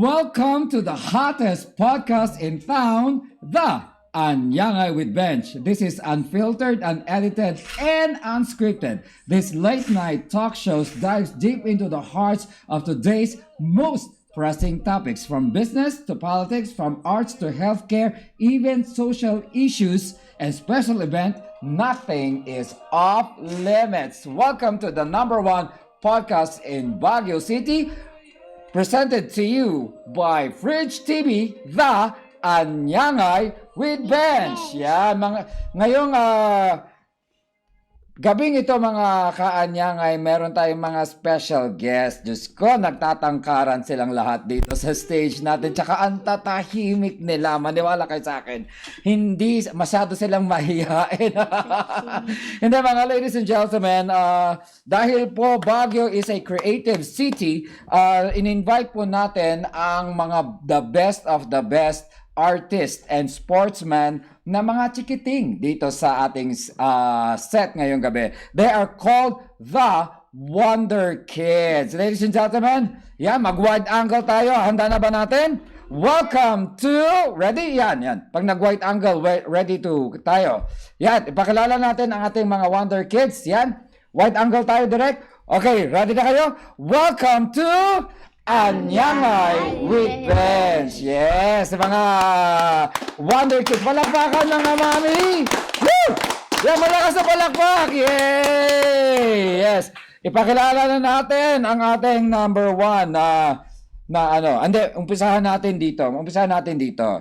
Welcome to the hottest podcast in town, the Anyangay with Bench. This is unfiltered, unedited, and unscripted. This late night talk show dives deep into the hearts of today's most pressing topics, from business to politics, from arts to healthcare, even social issues and special event. Nothing is off limits. Welcome to the number one podcast in Baguio City, presented to you by Fridge TV, the Anyangay with Bench. Yan, ngayong gabing ito mga kaanyangay, meron tayong mga special guest. Diyos ko, nagtatangkaran silang lahat dito sa stage natin. Tsaka ang tatahimik nila. Maniwala kayo sa akin. Hindi masyado silang mahihain. Hindi mga ladies and gentlemen, dahil po Baguio is a creative city, in-invite po natin ang mga the best of the best artist and sportsman na mga chikiting dito sa ating set ngayong gabi. They are called the Wonder Kids. Ladies and gentlemen, yan, mag-wide angle tayo. Handa na ba natin? Welcome to... Ready? Yan. Pag nag-wide angle, ready to tayo. Yan, ipakilala natin ang ating mga Wonder Kids. Yan, wide angle tayo direct. Okay, ready na kayo? Welcome to... Anyangay with Bench. Yes, mga Wonder Kids. Palakpakan mga mami. Woo! Yan, malakas na palakpak. Yay! Yes. Ipakilala na natin ang ating number one na ano. Hindi, umpisahan natin dito.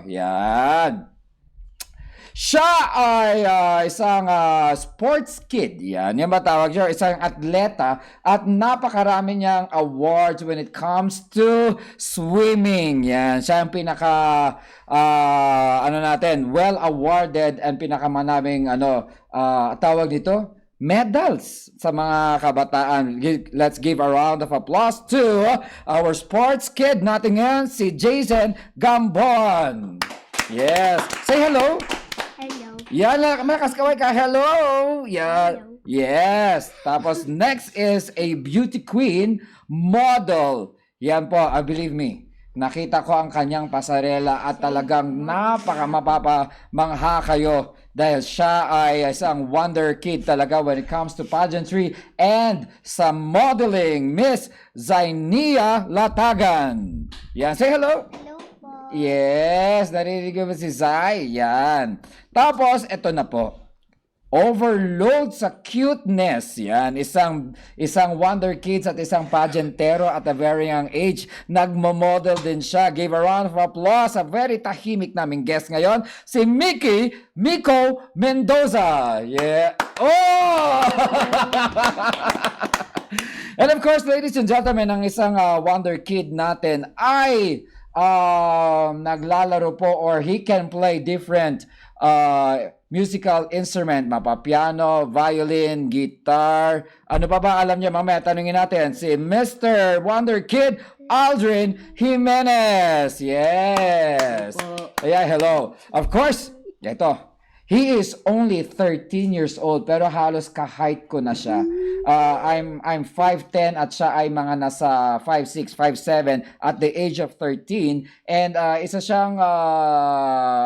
Yan. Siya ay isang sports kid. Yan ba tawag siya? Isang atleta at napakarami niyang awards when it comes to swimming. Yan. Siya ang pinaka well awarded and pinakamanaming tawag nito, medals sa mga kabataan. Let's give a round of applause to our sports kid natin ngayon, si Jason Gambon. Yes. Say hello. Hello. Yan lang, malakas kaway ka. Hello. Yan. Hello. Yes. Tapos next is a beauty queen model. Yan po, believe me. Nakita ko ang kanyang pasarela at talagang mapapamangha kayo dahil siya ay isang wonder kid talaga when it comes to pageantry and sa modeling. Miss Zainia Latagan. Yan, say hello. Hello po. Yes, narinig mo si Zai. Yan. Tapos, eto na po. Overload sa cuteness. Yan. Isang wonder kids at isang pageantero at a very young age. Nagmo-model din siya. Give a round of applause. A very tahimik naming guest ngayon. Si Miko Mendoza. Yeah. Oh! And of course, ladies and gentlemen, ang isang wonder kid natin ay naglalaro po or he can play different musical instrument, mapapiano, violin, guitar. Ano pa ba alam niya? Mamaya tanungin natin si Mr. Wonder Kid Aldrin Jimenez. Yes. Yeah, hello. Of course, ito. He is only 13 years old pero halos ka-height ko na siya. I'm 5'10" at siya ay mga nasa 5'6", 5'7" at the age of 13. And isa siyang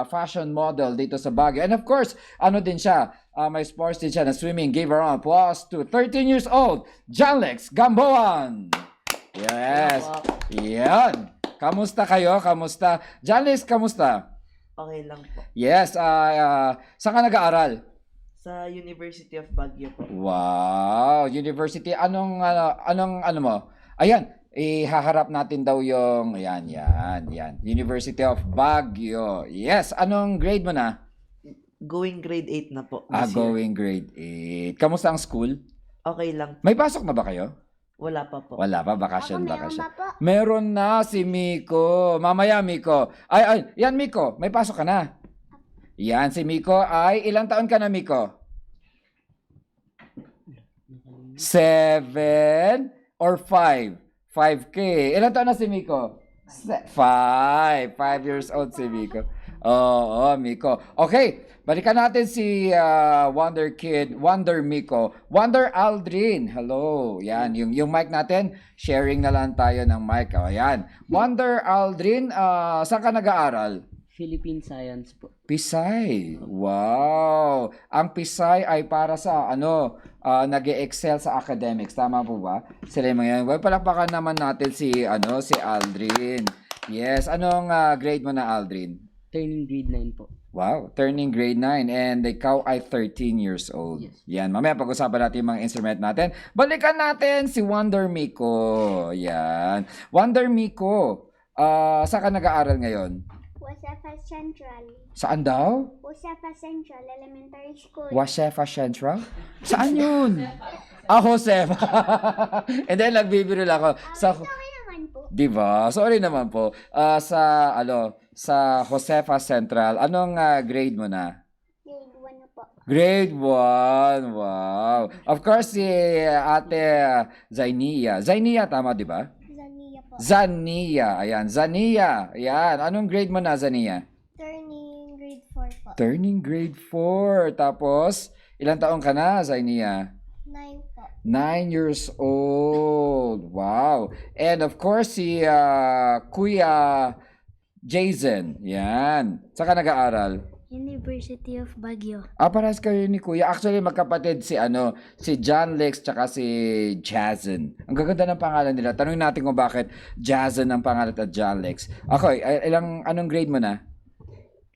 fashion model dito sa Baguio. And of course, ano din siya, may sports din siya na swimming. Give a round of applause to 13 years old, Janlex Gamboan. Yes. Yan. Kamusta kayo? Kamusta? Janlex, kamusta? Okay lang po. Yes, saan ka nag-aaral? Sa University of Baguio po. Wow, university. Anong mo? Ayan, ihaharap natin daw yung, yan. University of Baguio. Yes, anong grade mo na? Going grade 8 na po. this year. Going grade 8. Kamusta ang school? Okay lang. May pasok na ba kayo? Wala pa po. Wala pa, bakasyon. Meron ba po? Meron na si Miko. Mamaya, Miko. Ay, yan Miko, may pasok ka na. Yan, si Miko ay, ilang taon ka na, Miko? 7 or 5? 5K. Ilang taon na si Miko? 5. 5 years old si Miko. Oo, Miko. Okay, balikan natin si Wonder Miko. Wonder Aldrin, hello. Yan, yung mic natin, sharing na lang tayo ng mic. O, yan. Wonder Aldrin, saan ka nag-aaral? Philippine Science po. Pisay. Wow. Ang Pisay ay para sa nag-excel sa academics. Tama po ba? Sila yung mga yan. Well, palakpakan naman natin si Aldrin. Yes. Anong grade mo na, Aldrin? Turning grade 9 po. Wow, turning grade 9 and ikaw ay 13 years old. Yes. Yan, mamaya pag-usapan natin yung mga instrument natin. Balikan natin si Wonder Miko. Yan. Wonder Miko, saan ka nag-aaral ngayon? Josefa Central. Saan daw? Josefa Central Elementary School. Josefa Central? Saan yun? Josefa. And then nagbibiro lang ako. Okay naman po. Diba? Sorry naman po. Sa Josefa Central, anong grade mo na? Grade 1 na po. Grade 1. Wow. Of course, si Ate Zainia. Zainia, tama, di ba? Zania po. Zania. Ayan, Zania. Ayan. Anong grade mo na, Zania? Turning grade 4 po. Turning grade 4. Tapos, ilang taong ka na, Zainia? 9 po. 9 years old. Wow. And of course, si Kuya Jason. Yan. Saan ka nag-aaral? University of Baguio. Parehas kayo ni Kuya. Actually, magkapatid si John Lex tsaka si Jason. Ang gaganda ng pangalan nila. Tanungin natin kung bakit Jason ang pangalan at John Lex. Okay, anong grade mo na?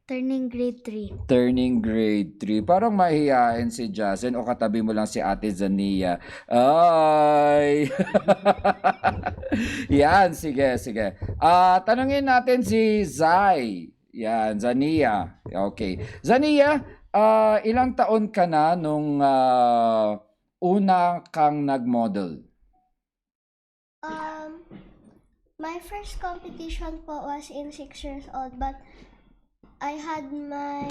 Turning grade 3. Turning grade 3. Parang mahihain si Jason o katabi mo lang si Ate Zania. Ay! Yan, sige. Tanungin natin si Zai. Yan, Zania. Okay. Zania, ilang taon ka na nung una kang nag-model? My first competition po was in 6 years old, but I had my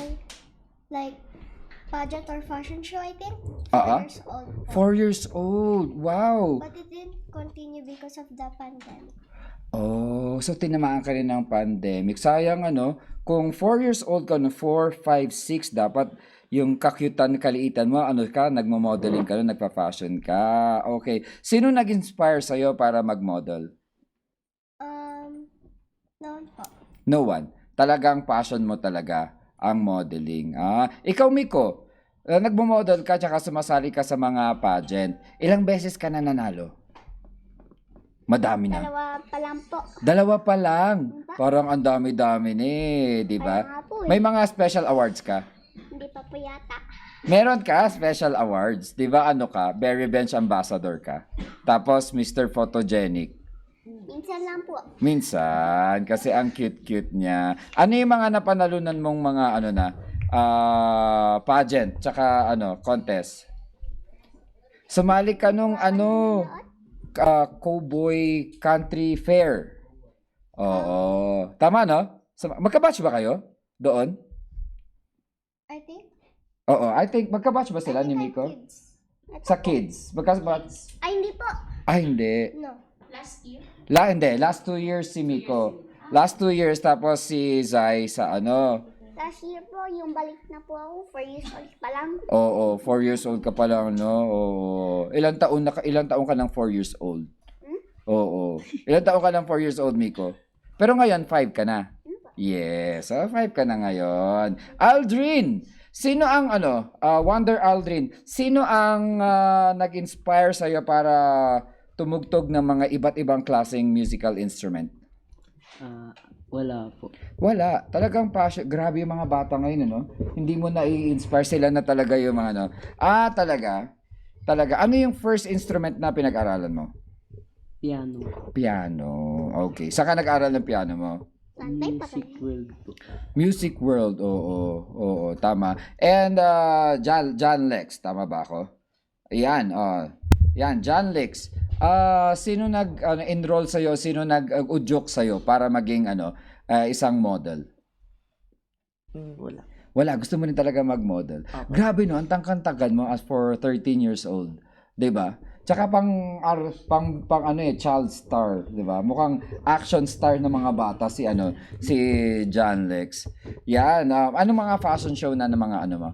pageant or fashion show, I think. 4 years old po. 4 years old. Wow. But it didn't continue because of the pandemic. Oh, so tinamaan ka rin ng pandemic. Sayang kung 4 years old ka, 4, 5, 6, dapat yung kakyutan, kaliitan mo, nagmo-modeling ka, nagpa-fashion ka. Okay. Sino nag-inspire sa'yo para mag-model? No po. No one. Talagang passion mo talaga ang modeling. Ikaw, Miko, nagmo-model ka tsaka sumasali ka sa mga pageant. Ilang beses ka na nanalo? Madami na. Dalawa pa lang po. Parang ang dami-dami di ba? Kaya nga po May mga special awards ka? Hindi pa po yata. Meron ka special awards, 'di ba? Berry Bench Ambassador ka. Tapos Mr. Photogenic. Minsan lang po. Minsan kasi ang cute-cute niya. Ano yung mga napanalunan mong mga pageant tsaka contest? Sumali ka nung Cowboy Country Fair. Oo. Tama, no? Magka-batch ba kayo doon? I think. Oo, I think magka-batch ba sila ni Miko? Kids. Sa kids. Magka-batch? Ay, hindi po. Hindi. No. Hindi. Last 2 years si Miko. Last 2 years tapos si Zai sa Last year po, yung balik na po ako, 4 years old pa lang. Oo, 4 years old ka pa lang, no? Oo. Ilang taon ka ng 4 years old? Oo. Ilang taon ka ng 4 years old, Miko? Pero ngayon, 5 ka na. Yes, 5 ka na ngayon. Aldrin! Sino ang Wonder Aldrin, sino ang nag-inspire sa'yo para tumugtog ng mga iba't ibang klaseng musical instrument? Wala po. Wala. Talagang passion. Grabe yung mga bata ngayon, Hindi mo na i-inspire sila na talaga yung mga talaga? Talaga. Ano yung first instrument na pinag-aralan mo? Piano. Piano. Okay. Saan ka nag-aral ng piano mo? Music World po. Music World. Oo. Tama. And John Lex. Tama ba ako? Ayan. Yan, John Lex. Sino nag-enroll sa'yo? Sino nag-udyok sa'yo para maging isang model? Wala. Wala, gusto mo rin talaga mag-model. Opo. Grabe, no? Ang tangkang-tagal mo as for 13 years old. 'Di ba? Tsaka pang ano child star, 'di ba? Mukhang action star ng mga bata si si John Lex. Yan, ano mga fashion show na ng mga ano mo?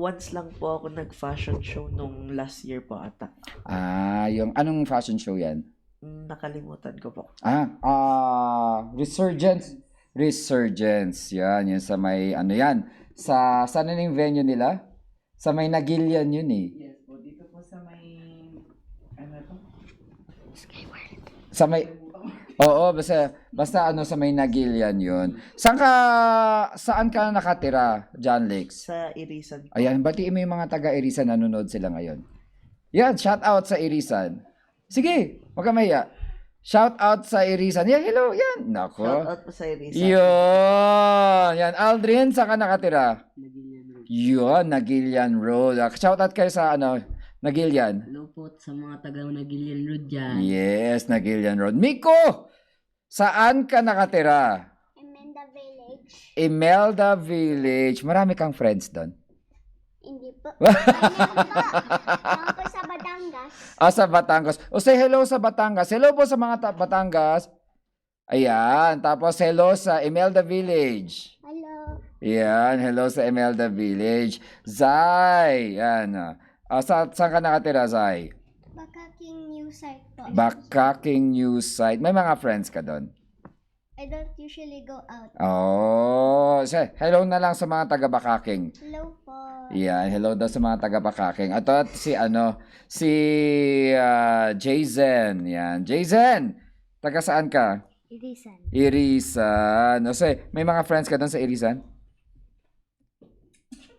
Once lang po ako nag-fashion show nung last year po ata. Yung anong fashion show 'yan? Nakalimutan ko po. Resurgence. Resurgence. Yan, yun sa may ano yan. Saan na yung venue nila? Sa may Nagilian yun eh. Yes po, dito po sa may, ano to? Sa may Oo, basta ano sa may Nagilian yun. Saan ka nakatira, John Lex? Sa Irisan po. Ayan, batiin mo yung mga taga-Irisan nanonood sila ngayon. Yan, shout out sa Irisan. Sige, wag ka mahiya. Shout out sa Irisan. Yan, hello, yan. Nako. Shout out po sa Irisan. Yun. Yan, Aldrin, saan ka nakatira? Nagilian Road. Yun, Nagilian Road. Shout out kayo sa Nagilian. Hello po sa mga taga Nagilian Road dyan. Yes, Nagilian Road. Miko, saan ka nakatira? Imelda Village. Imelda Village. Marami kang friends doon. Hindi po. Ako po sa Batangas. Sa Batangas. Say hello sa Batangas. Hello po sa mga Batangas. Ayan. Tapos hello sa Imelda Village. Hello. Yan. Hello sa Imelda Village. Zay. Yan. Saan ka nakatira, Zay? Bakaking New Site po. Bakaking New Site. May mga friends ka doon? I don't usually go out. Hello na lang sa mga taga Bakaking. Hello po. Yan, hello daw sa mga taga Bakaking. At si Jazen. Yan, Jazen. Taga saan ka? Irisan. Irisan. May mga friends ka doon sa Irisan?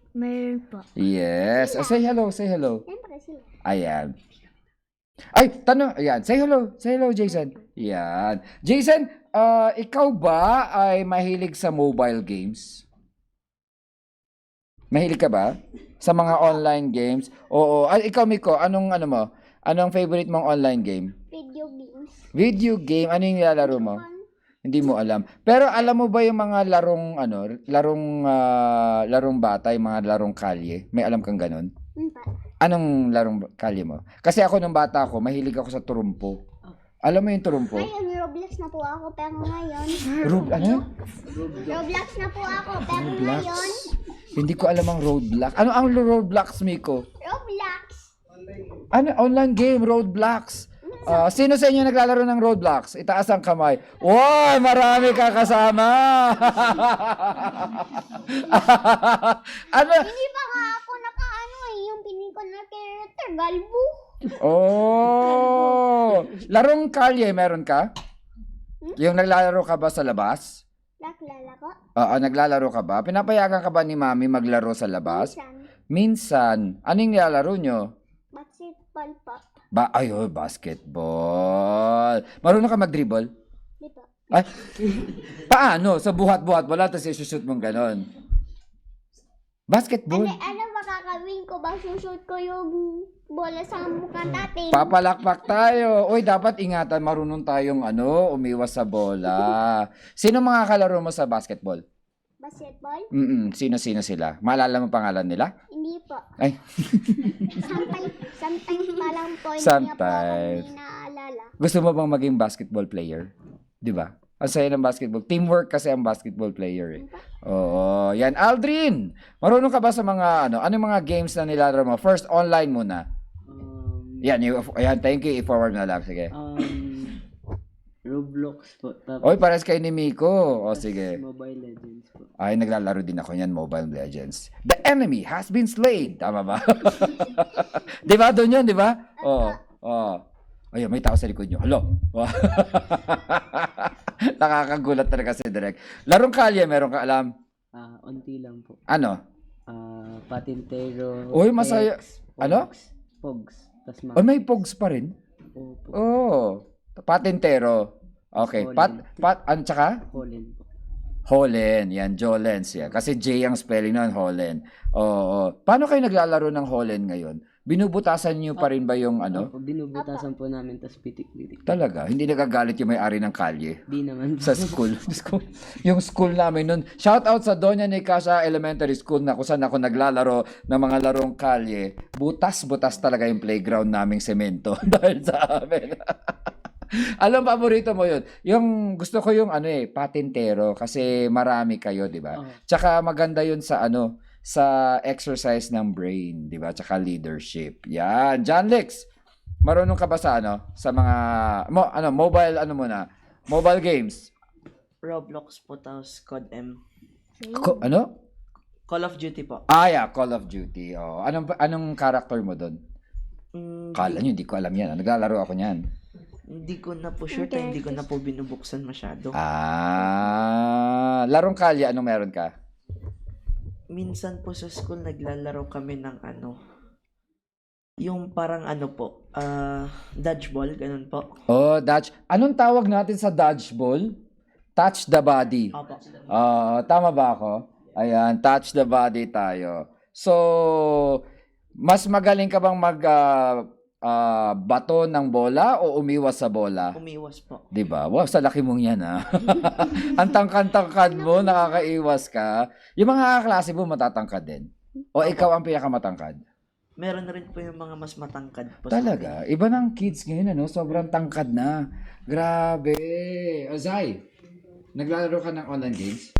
Meron po. Yes. Say hello, say hello. Siyempre sila. Ayan. Ay, tanong. Ayan, say hello. Say hello, Jason. Yan. Jason, ikaw ba ay mahilig sa mobile games? Mahilig ka ba? Sa mga online games? Oo. Ay, ikaw, Miko, anong mo? Anong favorite mong online game? Video games. Video game? Ano yung nilalaro mo? Hindi mo alam. Pero alam mo ba yung mga larong bata, yung mga larong kalye? May alam kang ganun? Anong larong kalye mo? Kasi ako nung bata ako, mahilig ako sa turumpo. Alam mo yung turumpo? Ngayon, Roblox na po ako, pero ngayon... Ano? Roblox na po ako, pero Roblox? ngayon... Hindi ko alam ang Roadblock. Ano ang Roadblocks, Miko? Roblox! Ano? Online game, Roadblocks. Sino sa inyo naglalaro ng Roadblocks? Itaas ang kamay. Wow, marami ka kasama. Ano? Hindi pa nga ako yung pinig ko na character, Galbo. Larong kalye, meron ka? Yung naglalaro ka ba sa labas? Naklala ko? Oo, naglalaro ka ba? Pinapayagan ka ba ni Mami maglaro sa labas? Minsan. Anong nilalaro nyo? Basketball po. Basketball. Marunong ka mag-dribble? Di po. Ay, paano? Sa buhat-buhat wala, tapos isushoot mong ganon. Basketball? Ano ba kakawin ko? Ba sushoot ko yung bola sa mukha natin? Papalakpak tayo. Uy, dapat ingatan, marunong tayong umiwas sa bola. Sino mga kalaro mo sa basketball? Basketball? Sino sila? Maalala mo pangalan nila? Hindi po. Ay. Sometimes pa lang po. Sometimes. Hindi naaalala. Gusto mo bang maging basketball player? Di ba? Ang saya ng basketball. Teamwork kasi ang basketball player eh. Oo. Yan. Aldrin! Marunong ka ba sa mga anong mga games na nilalaro mo? First, online muna. Yan. Thank you. I-forward na lang. Sige. Roblox po. Tapos, Oy, pares kayo ni Miko. O, sige. Mobile Legends po. Ay, naglalaro din ako yan, Mobile Legends. The enemy has been slain. Tama ba? Di ba? Doon yun, di ba? Oo. Ayun, may tao sa likod nyo. Hello. Nakakagulat talaga si Direk. Larong kalye, meron ka alam? Unti lang po. Ano? Patintero. Uy, masaya. Pogs, Ano? Pogs. Tas Oh, may pogs pa rin? Opo. Oh. Patintero. Okay. Ano tsaka? Holland po. Holland. Yan, Jolens. Yan. Kasi J ang spelling nun, Holland. Oo. Paano kayo naglalaro ng Holland ngayon? Binubutasan niyo pa rin ba yung ano? Opo, binubutasan po namin, tas pitik-pitik. Talaga, hindi nagagalit yung may-ari ng kalye Di naman po. sa school. Yung school namin nun. Shout out sa Doña Nicasa Elementary School na kung saan ako naglalaro ng mga larong kalye. Butas-butas talaga yung playground naming semento dahil sa amin. Alam, paborito mo yun. Yung gusto ko yung patintero kasi marami kayo, di ba? Oo. Tsaka maganda yun sa sa exercise ng brain, di ba? Tsaka leadership. Yan. John Lex, marunong ka ba sa sa mga mobile muna? Mobile games. Roblox po, tapos COD M. Call of Duty po. Yeah, Call of Duty. Oh, anong character mo doon? Kala nyo, hindi ko alam yan. Naglalaro ako niyan. Hindi ko na po sure, hindi ko na po binubuksan masyado. Larong kalye, anong meron ka? Minsan po sa school naglalaro kami ng yung parang po, dodgeball, ganun po. Oh, anong tawag natin sa dodgeball? Touch the body. Opo. Tama ba ako? Ayan, touch the body tayo. So, mas magaling ka bang bato ng bola o umiwas sa bola? Umiwas po. 'Di ba? Wow, sa laki mong 'yan Ang tangkad-tangkad mo, nakakaiwas ka. Yung mga klase mo matatangkad din. O ikaw ang pinakamatangkad? Meron na rin po yung mga mas matangkad po. Talaga? Iba ng kids ngayon, sobrang tangkad na. Grabe. Zai, naglalaro ka ng online games?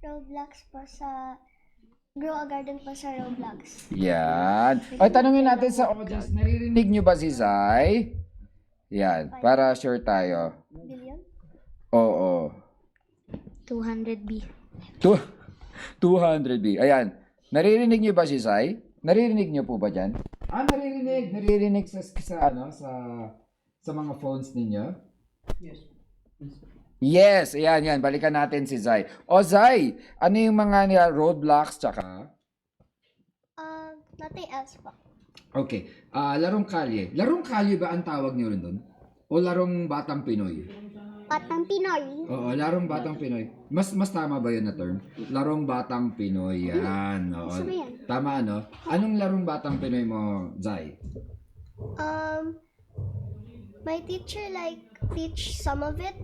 Roblox po sa Grow a Garden po sa Roblox. Yan. Ay, tanungin natin sa audience, naririnig nyo ba si Zai? Yan, para sure tayo. Billion? Oo. 200B. 200B. Ayan. Naririnig nyo ba si Zai? Naririnig nyo po ba dyan? Naririnig. Naririnig sa mga phones ninyo? Yes, ayan. Balikan natin si Zai. O Zai, ano yung mga nila roadblocks tsaka? Nothing else po. Okay. Larong kalye. Larong kalye ba ang tawag niyo rin doon? O larong batang Pinoy? Batang Pinoy. Oo, larong batang Pinoy. Mas tama ba yun na term? Larong batang Pinoy. Yan. Oo. Gusto mo yan? Tama, Anong larong batang Pinoy mo, Zai? My teacher teach some of it.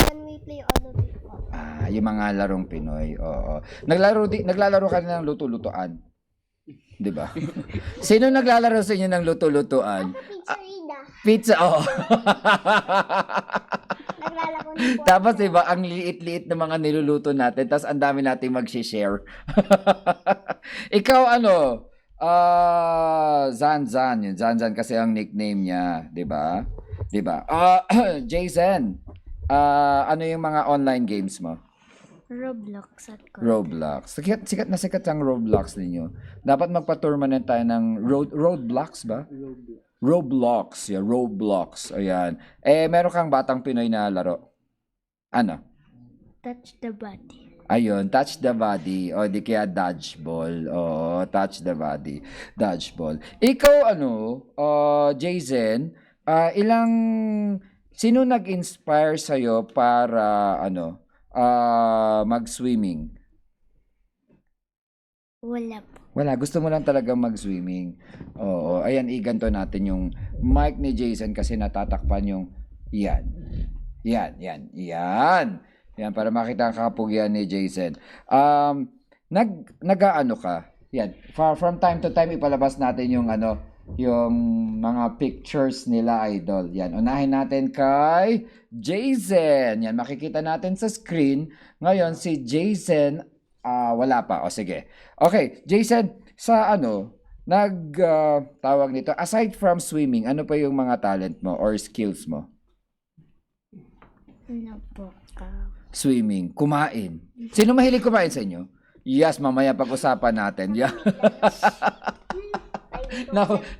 Then we play all of it po. Yung mga larong Pinoy. Oo. Naglalaro ka na ng luto-lutoan. 'Di ba? Sino naglalaro sa inyo ng luto-lutoan? Pizzerina. Pizza. Oo. Naglalako na po. Tapos 'di ba, ang liit-liit ng mga niluluto natin, tapos ang dami nating mag-share. Ikaw Zanzan. Yun, Zanzan kasi ang nickname niya, 'di ba? 'Di ba? Jason. Ano yung mga online games mo? Roblox at ko. Roblox. Sikat na sikat ang Roblox ninyo. Dapat magpa-tournament tayo ng Roblox ba? Roblox. Yeah, Roblox. Ayan. Meron kang batang Pinoy na laro. Touch the body. Ayun, touch the body. O, di kaya dodgeball. Oo, touch the body. Dodgeball. Ikaw, Jason, sino nag-inspire sa'yo para, mag-swimming? Wala po. Wala, gusto mo lang talaga mag-swimming. Oo, ayan, iganto natin yung mic ni Jason kasi natatakpan yung yan. Yan, para makita ang kapugyan ni Jason. Nag-ano ka? Yan, from time to time ipalabas natin yung yung mga pictures nila, idol. Yan, unahin natin kay Jason. Yan, makikita natin sa screen. Ngayon, si Jason, wala pa. O, sige. Okay, Jason, sa tawag nito, aside from swimming, ano pa yung mga talent mo or skills mo? Ano po? Swimming, kumain. Sino mahilig kumain sa inyo? Yes, mamaya pag-usapan natin. Yeah.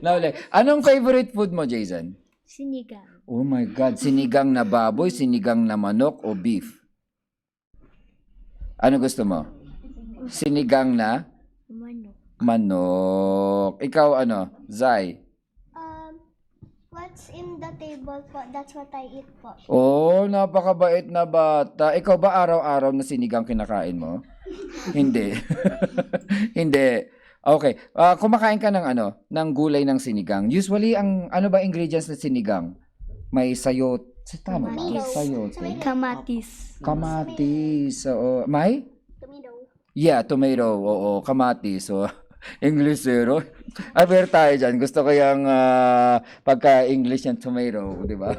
Nauli. Anong favorite food mo, Jason? Sinigang. Oh my God, sinigang na baboy, sinigang na manok o beef? Ano gusto mo? Sinigang na? Manok. Ikaw Zai? What's in the table po? That's what I eat po. Oh, napakabait na bata. Ikaw ba araw-araw na sinigang kinakain mo? Hindi. Hindi. Okay. Kumakain ka ng ano, ng gulay ng sinigang. Usually, ang ano ba ingredients ng sinigang? May sayot. Tama ba? Tomato. Sayot. Kamatis. Kamatis. Oo. May? Tomato. Yeah, tomato. Oo, kamatis. So, English zero. Aber tayo dyan. Gusto ko yung pagka-English yung tomato, di ba?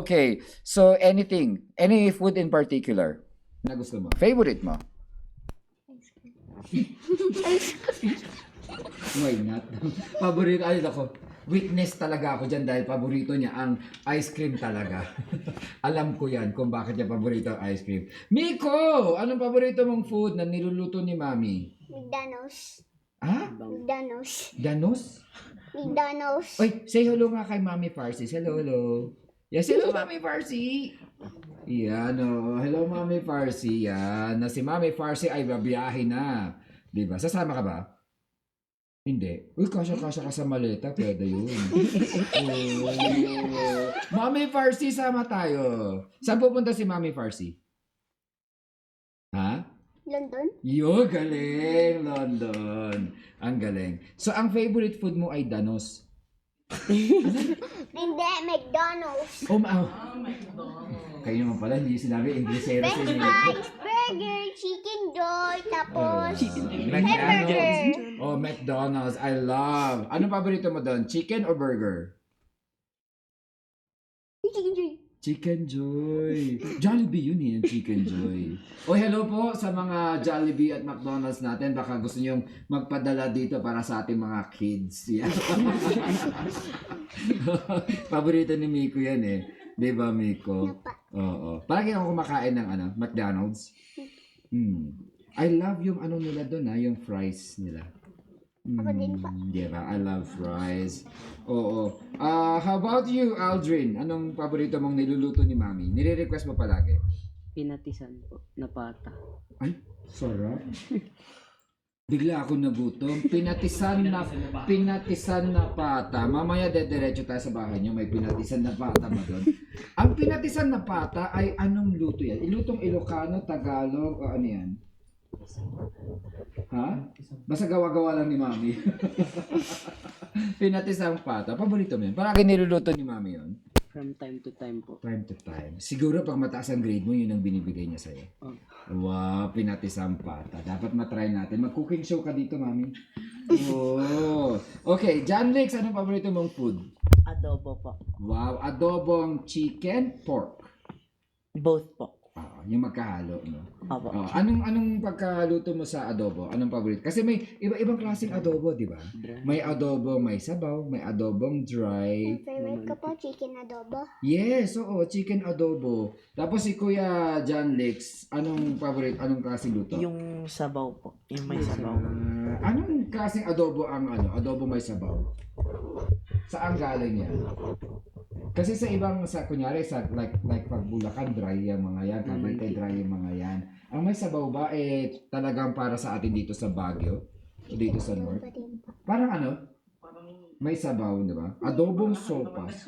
Okay. So, anything. Any food in particular na gusto mo? Favorite mo? Why not? Paborito. Ay, ako. Witness talaga ako dyan dahil paborito niya ang ice cream talaga. Alam ko yan kung bakit niya paborito ang ice cream. Miko! Anong paborito mong food na niluluto ni Mami? McDonald's. Ha? McDonald's. Danos? McDonald's. Oy, say hello nga kay Mami Farsi. Hello, hello. Yes, hello Mami Farsi. Yan, oh. Hello Mami Farsi. Yan. Na si Mami Farsi ay babiyahe na. Diba? Sasama ka ba? Hindi. Uy, kasya-kasya ka sa maleta. Pwede yun. Oh. Mami Farsi, sama tayo. Saan pupunta si Mami Farsi? Ha? London. Yo, galing. London. Ang galing. So, ang favorite food mo ay danos. Hindi, McDonald's. Oh, kayo naman pala, hindi sinabi Inglesero sa inyo. French fries, burger, chicken joy, tapos McDonald's. Oh, McDonald's. I love. Anong paborito mo doon? Chicken or burger? chicken joy. Chicken Joy. Jollibee yun eh, Chicken Joy. Oh, hello po sa mga Jollibee at McDonald's natin. Baka gusto nyo magpadala dito para sa ating mga kids. Yeah. Paborito ni Miko yan eh. Di ba, Miko? Oo. Palagi ako kumakain ng McDonald's. I love yung ano nila doon yung fries nila. Ako din pa. Diba? I love fries. Oo. How about you, Aldrin? Anong paborito mong niluluto ni Mami? Nire-request mo palagi? Pinatisan po na pata. Ay, sarap. Bigla ako nagutom. Pinatisan na pata. Mamaya dediretso tayo sa bahay niyo. May pinatisan na pata ba doon? Ang pinatisan na pata ay anong luto yan? Ilutong Ilocano, Tagalog, o ano yan? Ha? Basta gawa-gawa lang ni Mami. Pinatisang pata. Paborito mo yun. Palagi niluluto ni Mami yun. From time to time po. Time to time. Siguro pag mataas ang grade mo, yun ang binibigay niya sa'yo. Oh. Wow, pinatisang pata. Dapat matry natin. Mag-cooking show ka dito, Mami. Oh. Okay, John Lex, anong paborito mong food? Adobo po. Wow, adobong chicken, pork. Both po. Yung magkahalo, no? Opo. Anong pagkaluto mo sa adobo? Anong paborito? Kasi may iba-ibang klaseng adobo, di ba? May adobo, may sabaw, may adobong dry. Ang favorite ko po, chicken adobo. Yes, oo, chicken adobo. Tapos si Kuya John Lex, anong paborito? Anong klaseng luto? Yung sabaw po. Yung may sabaw. Anong klaseng adobo ang adobo may sabaw? Saan galing yan? Kasi sa ibang, kunyari, like pag Bulacan, dry yung mga yan. Cavite, dry yung mga yan. Ang may sabaw ba, talagang para sa atin dito sa Baguio? Dito sa North? Parang may sabaw, di ba? Adobong sopas.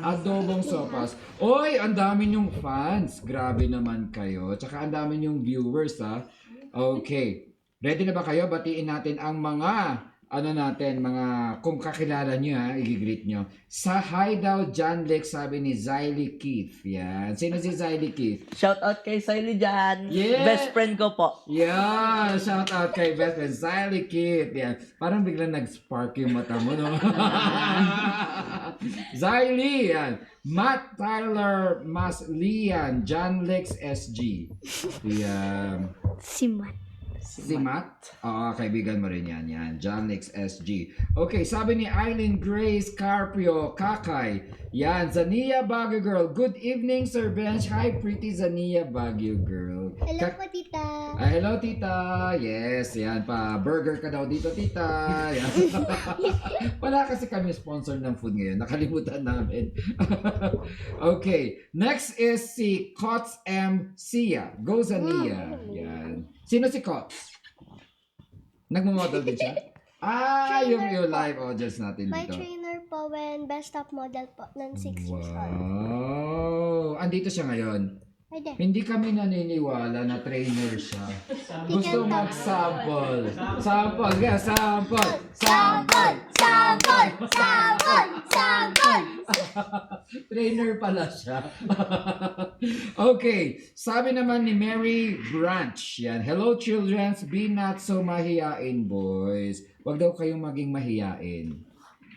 Adobong sopas. Oy, ang dami niyong fans. Grabe naman kayo. Tsaka ang dami niyong viewers, ha? Okay. Ready na ba kayo? Batiin natin ang mga mga kung kakilala nyo i-greet nyo. Sa hi daw, John Lex, sabi ni Ziley Keith. Yan. Sino si Ziley Keith? Shout out kay Siley dyan. Yeah. Best friend ko po. Yeah, shout out kay best friend Ziley Keith. Yan. Parang biglang nag-spark yung mata mo, no? Ziley, yan. Matt Tyler Maslian, John Lex SG. Yan. Si Matt. Si Matt? Oo, kaibigan mo rin yan. Yan. John Lex SG. Okay, sabi ni Eileen Grace Carpio, Kakay. Yan, Zania Baguio Girl. Good evening, Sir Bench. Hi, pretty Zania Baguio Girl. Hello po, tita. Hello, tita. Yes, yan pa. Burger ka daw dito, tita. Yan. Wala kasi kami sponsor ng food ngayon. Nakalimutan namin. Okay. Next is si Cots M. Sia. Go Zania. Yan. Sino si Cots? Nagmo-model din siya? Yung live audience natin My dito. trainer po when best top model po ng 6 years old. Wow. Andito siya ngayon. Ay, de. Hindi kami naniniwala na trainer siya. Gusto mag-sample. Sample, yeah, sample. Sample! Sample! Sample! Sample! Trainer pala siya. Okay, sabi naman ni Mary Branch, yan. Hello children, be not so mahiyain boys. Huwag daw kayong maging mahiyain.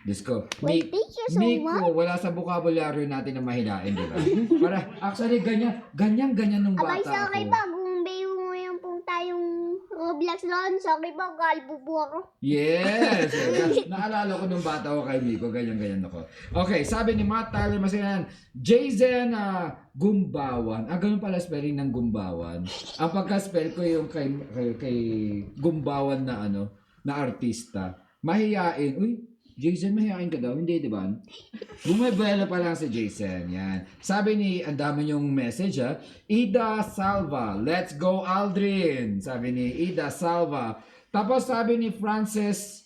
Diyos ko. Wait, thank you so Miko, wala sa vocabulary natin na mahiyain, di ba? Para, actually, ganyan nung Abay, bata sorry ako. pa. Kung bayo mo yung pong tayong Roblox doon, sorry pa, galbubo ako. Yes! Naalala ko nung bata ako kay Miko, ganyan ako. Okay, sabi ni Matt Tyler Masinan, Jason Gumbawan. Ganun pala spelling ng Gumbawan. Ang pagka-spell ko yung kay Gumbawan na na artista. Mahiyain. Uy, Jason, mahihain ka daw? Hindi, di ba? Bumibela pa lang si Jason. Yan. Sabi ni, ang dami niyong message ha. Ida Salva, let's go Aldrin. Sabi ni Ida Salva. Tapos sabi ni Francis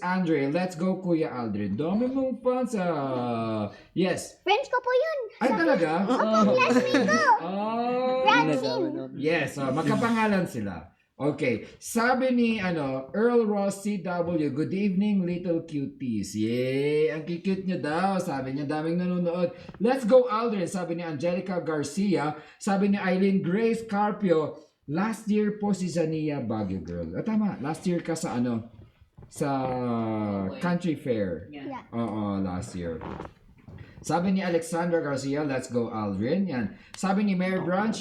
Andre, let's go Kuya Aldrin. Dami mong fans yes. Friends ko po yun. Ay talaga? Classmate ko. Oh. Ginagawa nun. Yes, magkapangalan sila. Okay, sabi ni Earl Ross CW, good evening little cuties. Yay, ang cute niya daw. Sabi niya daming nanonood. Let's go Aldrin, sabi ni Angelica Garcia. Sabi ni Eileen Grace Carpio, last year po si Zania Baguio girl. Tama, last year ka sa sa country fair. Yeah. Oo, last year. Sabi ni Alexandra Garcia, let's go Aldrin. Yan. Sabi ni Mary Branch,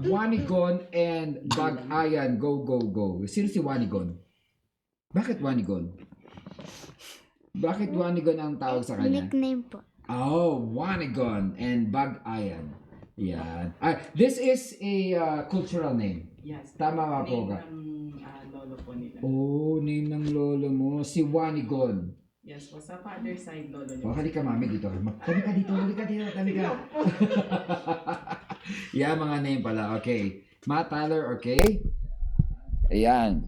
Wanigon and Bag-Ayan, go, go, go. Sino si Wanigon? Bakit Wanigon? Bakit Wanigon ang tawag sa kanya? Nickname po. Oh, Wanigon and Bag-Ayan. Yan. This is a cultural name. Yes. Tama nga po ka. Name ng lolo po nila. Oh, name ng lolo mo. Si Wanigon. Yes po, sa father side lolo niya. Oh, halika mami dito. Halika dito. Halika. Yeah, mga name pala. Okay. Matt Tyler, okay? Ayan.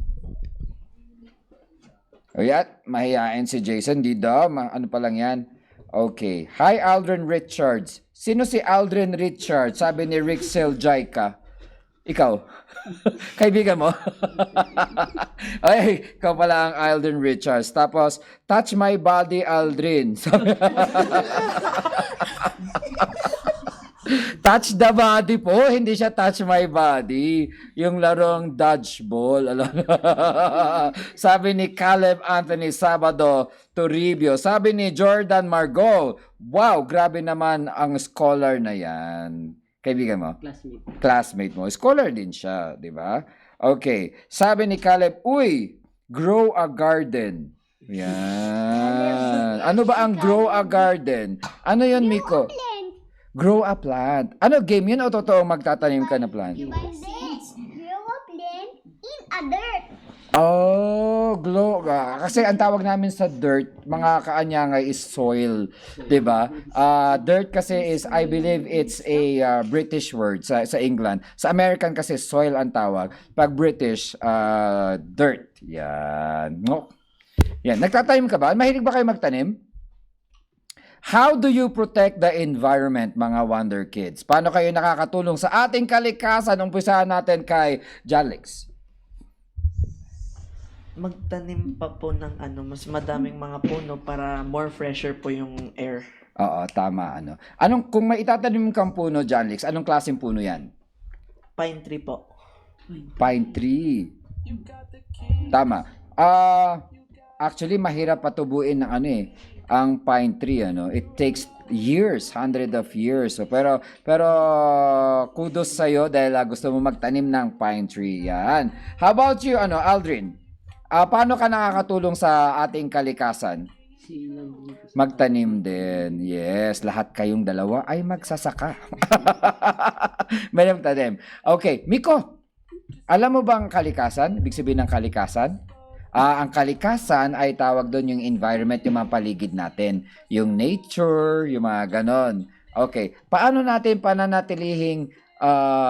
Ayan, mahihain si Jason. Di daw. Ano pa lang yan? Okay. Hi, Aldrin Richards. Sino si Aldrin Richards? Sabi ni Rixel Jaika. Ikaw? Kaibigan mo? Ay, ikaw pala ang Aldrin Richards. Tapos, touch my body, Aldrin. Touch the body po, hindi siya touch my body. Yung larong dodgeball. Sabi ni Caleb Anthony Sabado Toribio. Sabi ni Jordan Margot, wow, grabe naman ang scholar na yan. Kaibigan mo? Classmate. Classmate mo. Scholar din siya, di ba? Okay. Sabi ni Caleb, uy, grow a garden. Yan. Ano ba ang grow a garden? Ano yun, Miko? Grow a plant. Ano, game yun o totoong magtatanim ka na plant? By this, grow a plant in a dirt. Oh, kasi ang tawag namin sa dirt, mga kaanyangay is soil, 'di ba? Dirt kasi is, I believe it's a British word sa England. Sa American kasi soil ang tawag. Pag British, dirt. Yan. No. Yan, nagtatanim ka ba? Mahilig ba kayo magtanim? How do you protect the environment, mga Wonder Kids? Paano kayo nakakatulong sa ating kalikasan? Umpisahan natin kay Jalix. Magtanim pa po ng mas madaming mga puno para more fresher po yung air. Oo, tama. Kung may itatanim kang puno, Jalix, anong klaseng puno yan? Pine tree po. Pine tree. Tama. Actually, mahirap patubuin ng ang pine tree, It takes years, hundred of years. So, pero kudos sa'yo dahil gusto mo magtanim ng pine tree. Yan. How about you, Aldrin? Paano ka nakakatulong sa ating kalikasan? Silang din po sa- Magtanim din. Yes, lahat kayong dalawa ay magsasaka. May magtanim. Okay, Miko. Alam mo bang kalikasan? Ibig sabihin ng kalikasan? Ang kalikasan ay tawag doon yung environment, yung mga paligid natin. Yung nature, yung mga ganon. Okay, paano natin pananatilihing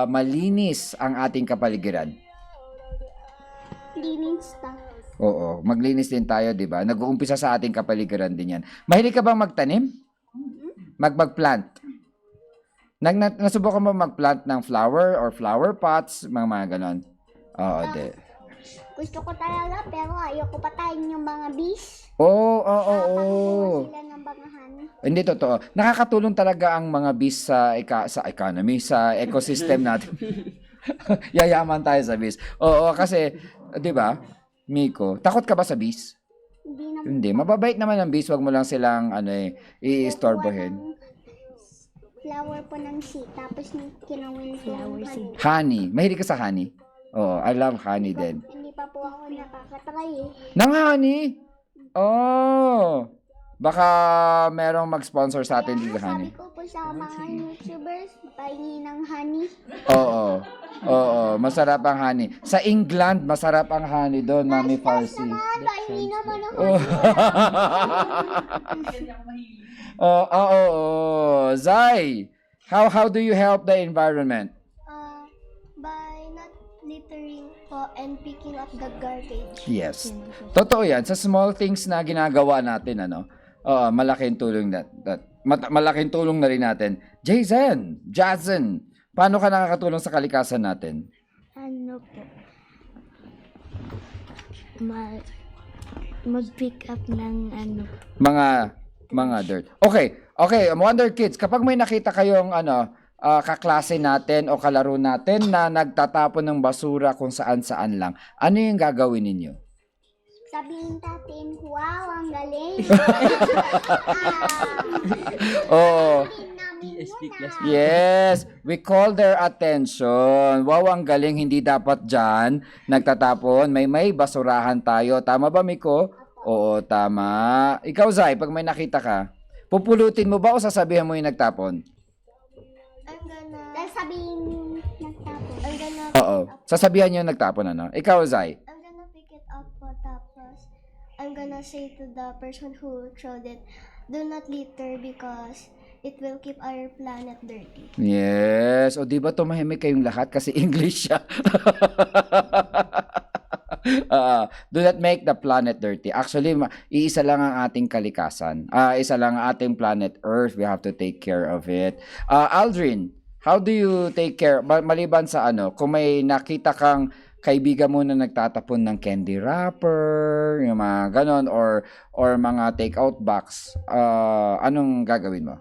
malinis ang ating kapaligiran? Cleaning stuff. Oo, maglinis din tayo, di ba? Nag-uumpisa sa ating kapaligiran din yan. Mahilig ka bang magtanim? Mag-plant? Nasubukan mo mag-plant ng flower or flower pots, mga ganon? Oo, de. Gusto ko talaga, pero ayoko patayin yung mga bees. Oo. Nakakagawa sila ng mga honey. Hindi totoo. Nakakatulong talaga ang mga bees sa economy, sa ecosystem natin. Yayaman tayo sa bees. Oo, kasi 'di ba? Miko, takot ka ba sa bees? Hindi na Hindi, mababait naman ang bees, wag mo lang silang iistorbohin. flower po ng seed, tapos kinawin ko ng honey. Honey, mahilig ka sa honey? Oo, I love honey din. Hindi pa po ako nakakatry eh. Nang honey? Oh. Baka merong mag-sponsor sa atin dito Sabi honey. ko po sa mga YouTubers, pahingi ng honey. Oo, masarap ang honey. Sa England, masarap ang honey doon, Mami Farsi. Pahingi naman ako. Oo. Zai, how do you help the environment? By not littering po and picking up the garbage. Yes. Totoo 'yan sa small things na ginagawa natin malaking tulong malaking tulong na rin natin. Jason, paano ka nakakatulong sa kalikasan natin? Ano po? Mag-pick up ng ano. Mga dirt. Okay, Wonder Kids, kapag may nakita kayong kaklase natin o kalaro natin na nagtatapon ng basura kung saan-saan lang, ano yung gagawin ninyo? Sabihin natin, wow, ang galing. Oh, PSP class. yes, we call their attention. Wow, ang galing, hindi dapat dyan nagtatapon. May basurahan tayo. Tama ba, Miko? Oo, tama. Ikaw, Zai, pag may nakita ka, pupulutin mo ba o sasabihan mo yung nagtapon? Sabihin nagtapon. Oo, sasabihan yung nagtapon, Ikaw, Zai. I'm gonna pick it up po, tapos I'm gonna say to the person who threw it, do not litter because it will keep our planet dirty. Yes. O, di ba tumahimik kayong lahat kasi English siya? Do not make the planet dirty. Actually, iisa lang ang ating kalikasan. Isa lang ang ating planet Earth. We have to take care of it. Aldrin, how do you take care? Maliban sa kung may nakita kang kaibigan mo na nagtatapon ng candy wrapper, yung mga ganon, or mga take-out box, anong gagawin mo?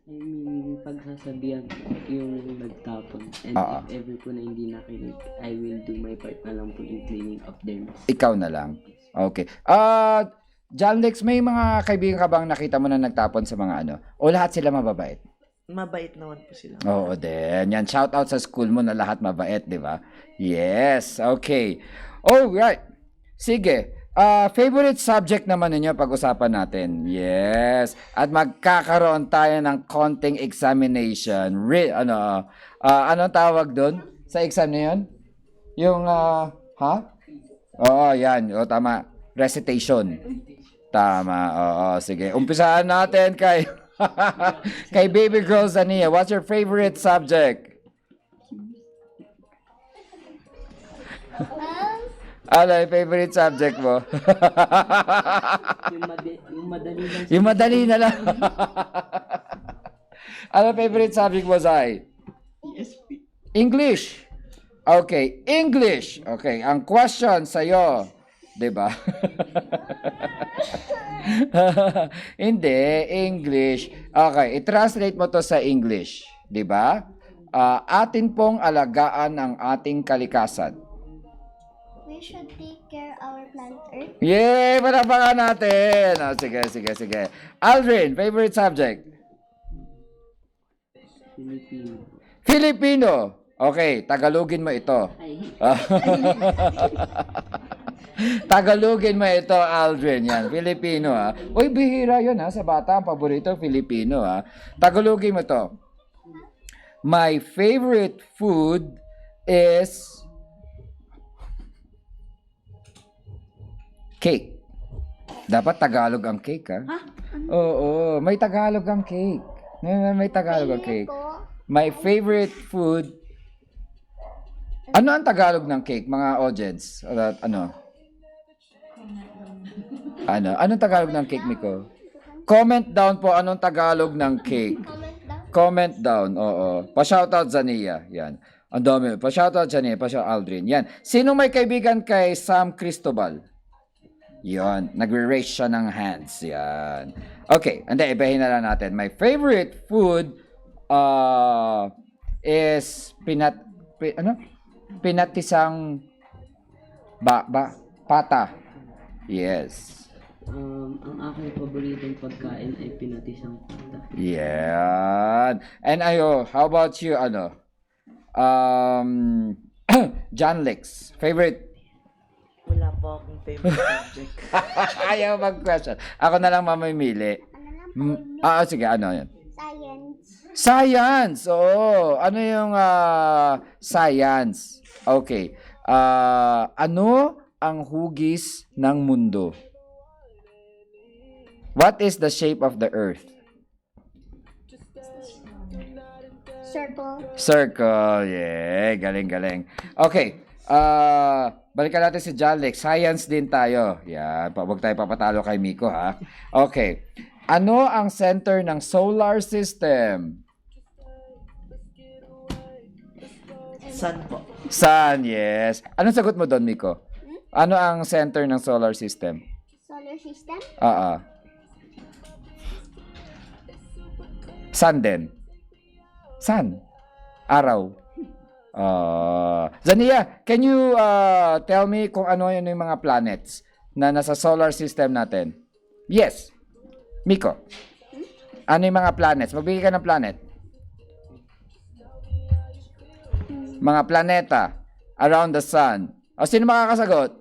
I mean, pagsasabihan ko yung nagtapon. And if ever po na hindi nakinig, I will do my part na lang po in cleaning up their mess. Ikaw na lang. Okay. John Lex, may mga kaibigan ka bang nakita mo na nagtapon sa mga o lahat sila mababait? Mabait naman po sila. Oo din. Yan, shout out sa school mo na lahat mabait, di ba? Yes, okay. Alright. Sige. Favorite subject naman ninyo pag-usapan natin. Yes. At magkakaroon tayo ng konting examination. Anong tawag doon sa exam na yun? Yung, Oo, yan. O, tama. Recitation. Tama. Oo, sige. Umpisahan natin kay kay baby girl Zania. What's your favorite subject? Ano yung favorite subject mo? yung madali lang. Yung madali na lang. Ano favorite subject mo, Zai? PSP. English. Okay, English. Okay, ang question sa'yo, di ba? Hindi, English. Okay, i-translate mo to sa English, di ba? Atin pong alagaan ang ating kalikasan. We should take care our planet Earth. Yay! Panapakan natin! Sige. Aldrin, favorite subject? Filipino. Okay, Tagalogin mo ito. Tagalogin mo ito, Aldrin. Yan, Filipino Uy, bihira yun sa bata. Ang paborito, Filipino Tagalogin mo to. My favorite food is cake. Dapat Tagalog ang cake, Oo, may Tagalog ang cake. May Tagalog ang cake. My favorite food. Ano ang Tagalog ng cake, mga audience? Anong Tagalog ng cake, Miko? Comment down po anong Tagalog ng cake. Comment down, oo. Pa-shoutout Zania. Yan. Ang dami. Pa-shoutout dyan eh. Pa-shoutout Aldrin. Yan. Sino may kaibigan kay Sam Cristobal? Yon. Nagre-raise siya ng hands. Yan. Okay. And then, ibahin na lang natin. My favorite food is pinatisang pata. Yes. Ang aking paboritong pagkain ay pinatisang pata. Yan. And how about you, John Lex, favorite? Wala po akong favorite subject. Ayaw mag-question. Ako na lang mamimili. Sige, ano yan? Science. Science! Oo. Ano yung science? Okay. Ano ang hugis ng mundo? What is the shape of the earth? Circle. Circle. Yeah. Galing. Okay. Balikan natin si Jalek. Science din tayo. Yan. Huwag tayo papatalo kay Miko, ha? Okay. Ano ang center ng solar system? Sun po. Sun, yes. Anong sagot mo doon, Miko? Ano ang center ng solar system? Solar system. Sun din. Sun. Araw. Zania, can you tell me kung ano yun yung mga planets na nasa solar system natin? Yes. Miko. Ano yung mga planets? Magbigay ka ng planet. Mga planeta around the sun. O, sino makakasagot?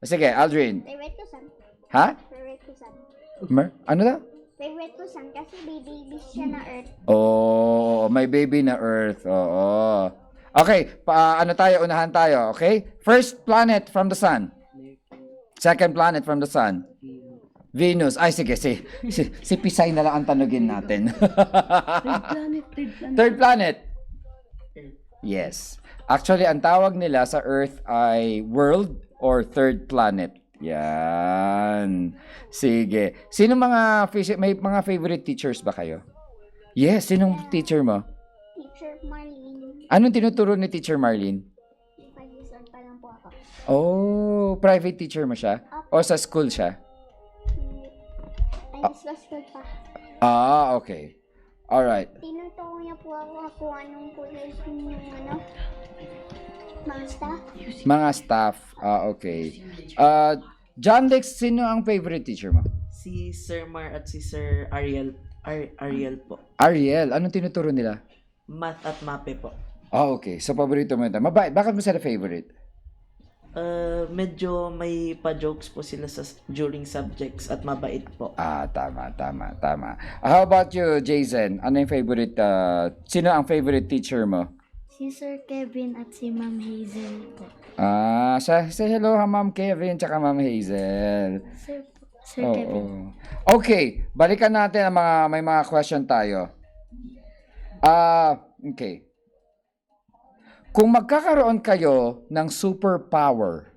Sige, Aldrin. Favorite ko sun. Ha? Favorite ko sun. Ano daw? Favorite ko sun kasi baby siya na Earth. Oh, may baby na Earth. Oo. Okay, unahan tayo, okay? First planet from the sun. Second planet from the sun. Venus. Ay, sige, si Pisay na lang ang tanugin natin. Third planet. Yes. Actually, ang tawag nila sa Earth ay world or third planet. Yan. Sige. May mga favorite teachers ba kayo? Yes, sinong teacher mo? Teacher Marlene. Anong tinuturo ni Teacher Marlene? Mag-listen pa lang po ako. Oh, private teacher mo siya? O sa school siya? Ay, sa school pa. Okay. Alright. Tinuturo niya po ako kung anong kulay yung mga staff. Mga staff. Okay. John Lex, sino ang favorite teacher mo? Si Sir Mar at si Sir Ariel. Ariel po. Ariel. Anong tinuturo nila? Math at mape po. Okay. So, paborito mo ito. Mabait. Bakit mo sila favorite? Medyo may pa-jokes po sila during subjects at mabait po. Tama. How about you, Jason? Ano yung favorite, sino ang favorite teacher mo? Si Sir Kevin at si Ma'am Hazel po. Say hello ha, Ma'am Kevin, tsaka Ma'am Hazel. Sir Kevin. Okay, balikan natin ang may mga question tayo. Okay. Kung magkakaroon kayo ng superpower,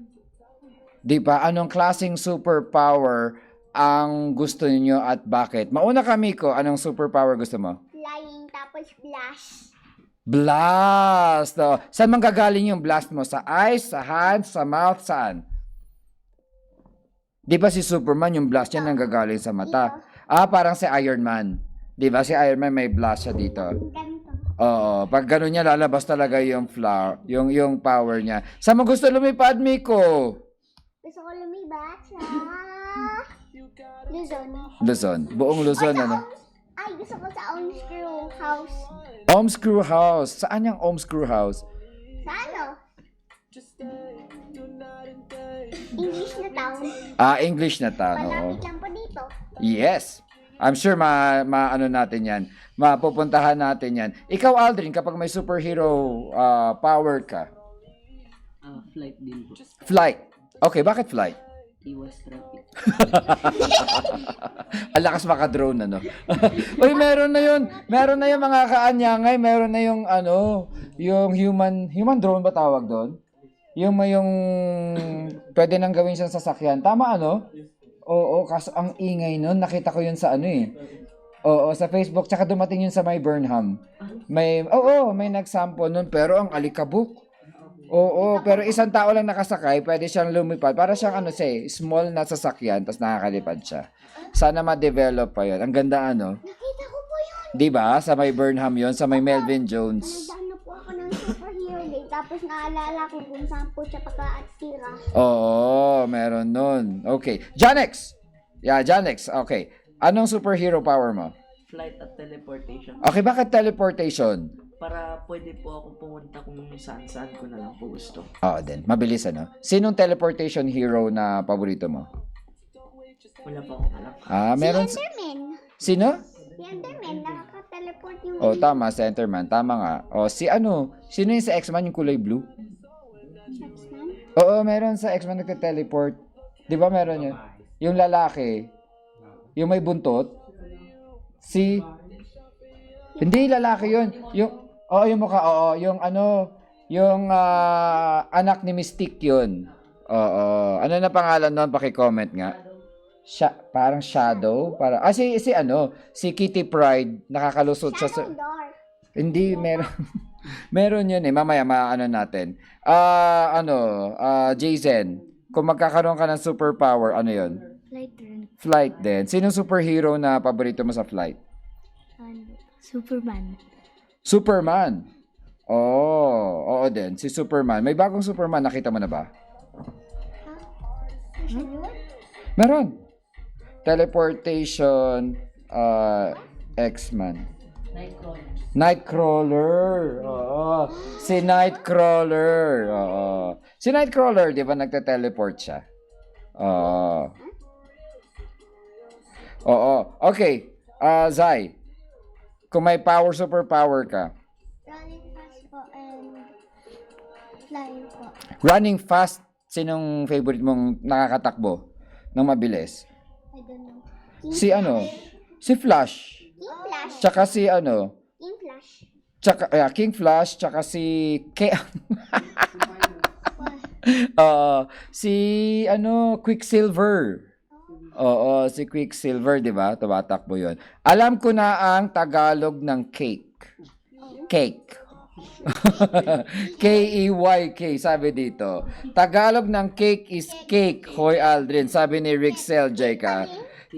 di ba? Anong klaseng superpower ang gusto niyo at bakit? Mauna ka, Miko. Anong superpower gusto mo? Flying tapos flash. Blast! Saan manggagaling yung blast mo? Sa eyes, sa hands, sa mouth, saan? Di ba si Superman, yung blast niya nanggagaling sa mata? Parang si Iron Man. Di ba si Iron Man may blast siya dito? Ganito. Oo, pag gano'n niya lalabas talaga yung yung power niya. Saan mo gusto lumipad, Miko? Gusto ko lumibat sa Luzon. Luzon. Buong Luzon, ano? Gusto ko sa Own Screw House. Om Screw House. Saan yung Om Screw House? Sa ano? English na town. English na town. Oo. Malapit lang po dito. Yes. I'm sure ano natin yan. Mapupuntahan natin yan. Ikaw, Aldrin, kapag may superhero power ka. Flight din po. Flight. Okay, bakit flight? Iwas traffic. Ang lakas maka-drone, ano? Uy, meron na yun. Meron na yung mga kaanyangay. Meron na yung, yung human drone ba tawag doon? Yung pwede nang gawin siyang sasakyan. Tama, ano? Oo, kaso ang ingay nun. Nakita ko yun sa Oo, sa Facebook. Tsaka dumating yun sa may Burnham. May nagsample nun, pero ang alikabok. Oo, pero isang tao lang nakasakay, pwede siyang lumipad. Para siyang small na sasakyan, tapos nakakalipad siya. Sana ma-develop pa yun. Ang ganda Nakita ko po yun. Di ba? Sa may Burnham yun, sa may Melvin Jones. Nagdaan na po ako ng superhero day. Tapos naalala ko kung saan po siya pagka-atira. Oo, meron nun. Okay. Janex! Yeah, Janex. Okay. Anong superhero power mo? Flight at teleportation. Okay, bakit teleportation? Para pwede po ako pumunta kung saan-saan ko na lang po gusto. Oo din. Mabilis Sinong teleportation hero na paborito mo? Wala pa akong alam. Meron... Enderman. Sino? Si Enderman, nakaka-teleport yung... Oh, tama, Centerman. Tama nga. Oh, sino yung sa X-Men yung kulay blue? X-Man. Oo, meron sa X-Men nagte-teleport. Di ba meron yun? Yung lalaki. Yung may buntot. Hindi lalaki yun. Yung mukha, yung anak ni Mystique yun. Oo. Ano na pangalan nun? Paki-comment nga. Parang Shadow. Si Kitty Pryde. Nakakalusot siya sa... Dark. Hindi, meron. Meron yun Mamaya, maano natin. Jason, kung magkakaroon ka ng superpower, ano yun? Flight run. Flight din. Sinong superhero na paborito mo sa flight? Superman. Superman. Oo din. Si Superman. May bagong Superman. Nakita mo na ba? Meron. Teleportation. X-Man. Nightcrawler. Oo. Si Nightcrawler. Oo. Si Nightcrawler, di ba nagte-teleport siya? Oo. Okay. Zai. Kung may superpower ka. Running fast po and flying po. Running fast, sinong favorite mong nakakatakbo ng mabilis? I don't know. Si Flash. King Flash. Tsaka King Flash. King Flash, tsaka Quicksilver. Oo, si Quicksilver, di ba? Tumatakbo yun. Alam ko na ang Tagalog ng cake. Cake. K-E-Y-K, sabi dito. Tagalog ng cake is cake, Hoy Aldrin, sabi ni Rixel J.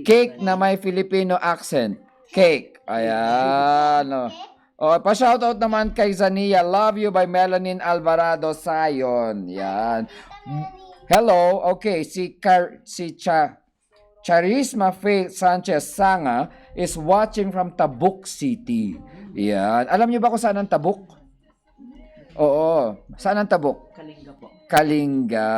Cake na may Filipino accent. Cake. Ayan. Pa-shoutout naman kay Zania. Love You by Melanin Alvarado Sayon. Yan. Hello. Okay, Charisma Faith Sanchez Sanga is watching from Tabuk City. Yan. Alam niyo ba kung saan ang Tabuk? Oo. Saan ang Tabuk? Kalinga po. Kalinga.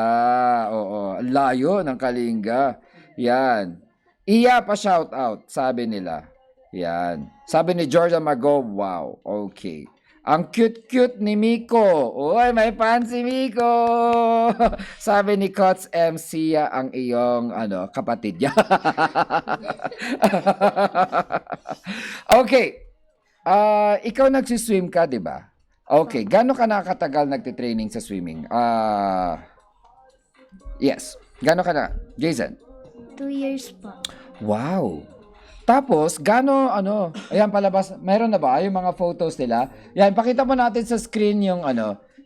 Oo. Layo ng Kalinga. Yan. Iya pa shout out, sabi nila. Yan. Sabi ni Jordan Mago, wow. Okay. Ang cute-cute ni Miko. Uy, may fan si Miko. Sabi ni Cots MC ang iyong kapatid niya. Okay. Ikaw nagsiswim ka, di ba? Okay. Gano'n ka nakatagal nagtitraining sa swimming? Yes. Gano'n ka na? Jason? 2 years po. Wow. Tapos, ayan palabas, meron na ba yung mga photos nila? Yan, pakita mo natin sa screen yung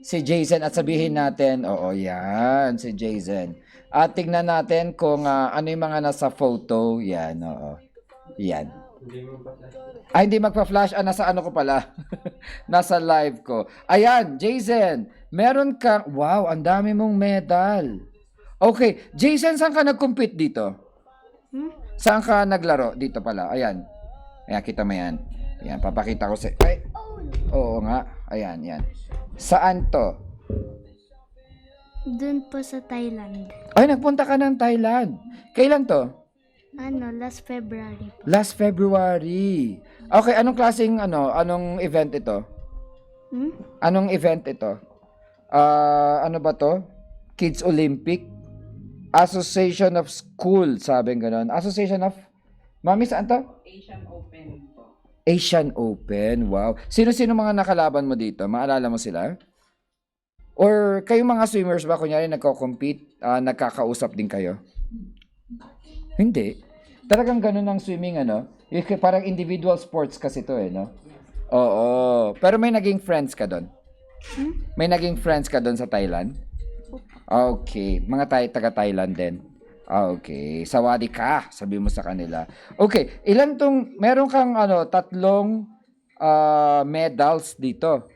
si Jason at sabihin natin, yan, si Jason. At tignan natin kung ano yung mga nasa photo. Yan, Yan. Hindi magpa-flash. Nasa ko pala. Nasa live ko. Ayan, Jason, meron ka, wow, ang dami mong medal. Okay, Jason, saan ka nag-compete dito? Saan ka naglaro? Dito pala. Ayan. Ayan, kita mo yan. Ayan, papakita ko sa... Ay! Oo nga. Ayan, yan. Saan to? Doon po sa Thailand. Ay, nagpunta ka ng Thailand. Kailan to? Last February po. Last February. Okay, anong klaseng, anong event ito? Anong event ito? Ano ba to? Kids Olympic? Association of School, sabi gano'n. Association of... Mami, saan to? Asian Open po. Asian Open, wow. Sino-sino mga nakalaban mo dito? Maalala mo sila? Or kayong mga swimmers ba, kunyari nagko-compete, nagkakausap din kayo? Hindi. Talagang gano'n ang swimming, Parang individual sports kasi to eh, no? Oo. Pero may naging friends ka doon? May naging friends ka doon sa Thailand? Okay. Mga taga-Thailand din. Okay. Sawadi ka, sabi mo sa kanila. Okay. Meron kang tatlong medals dito.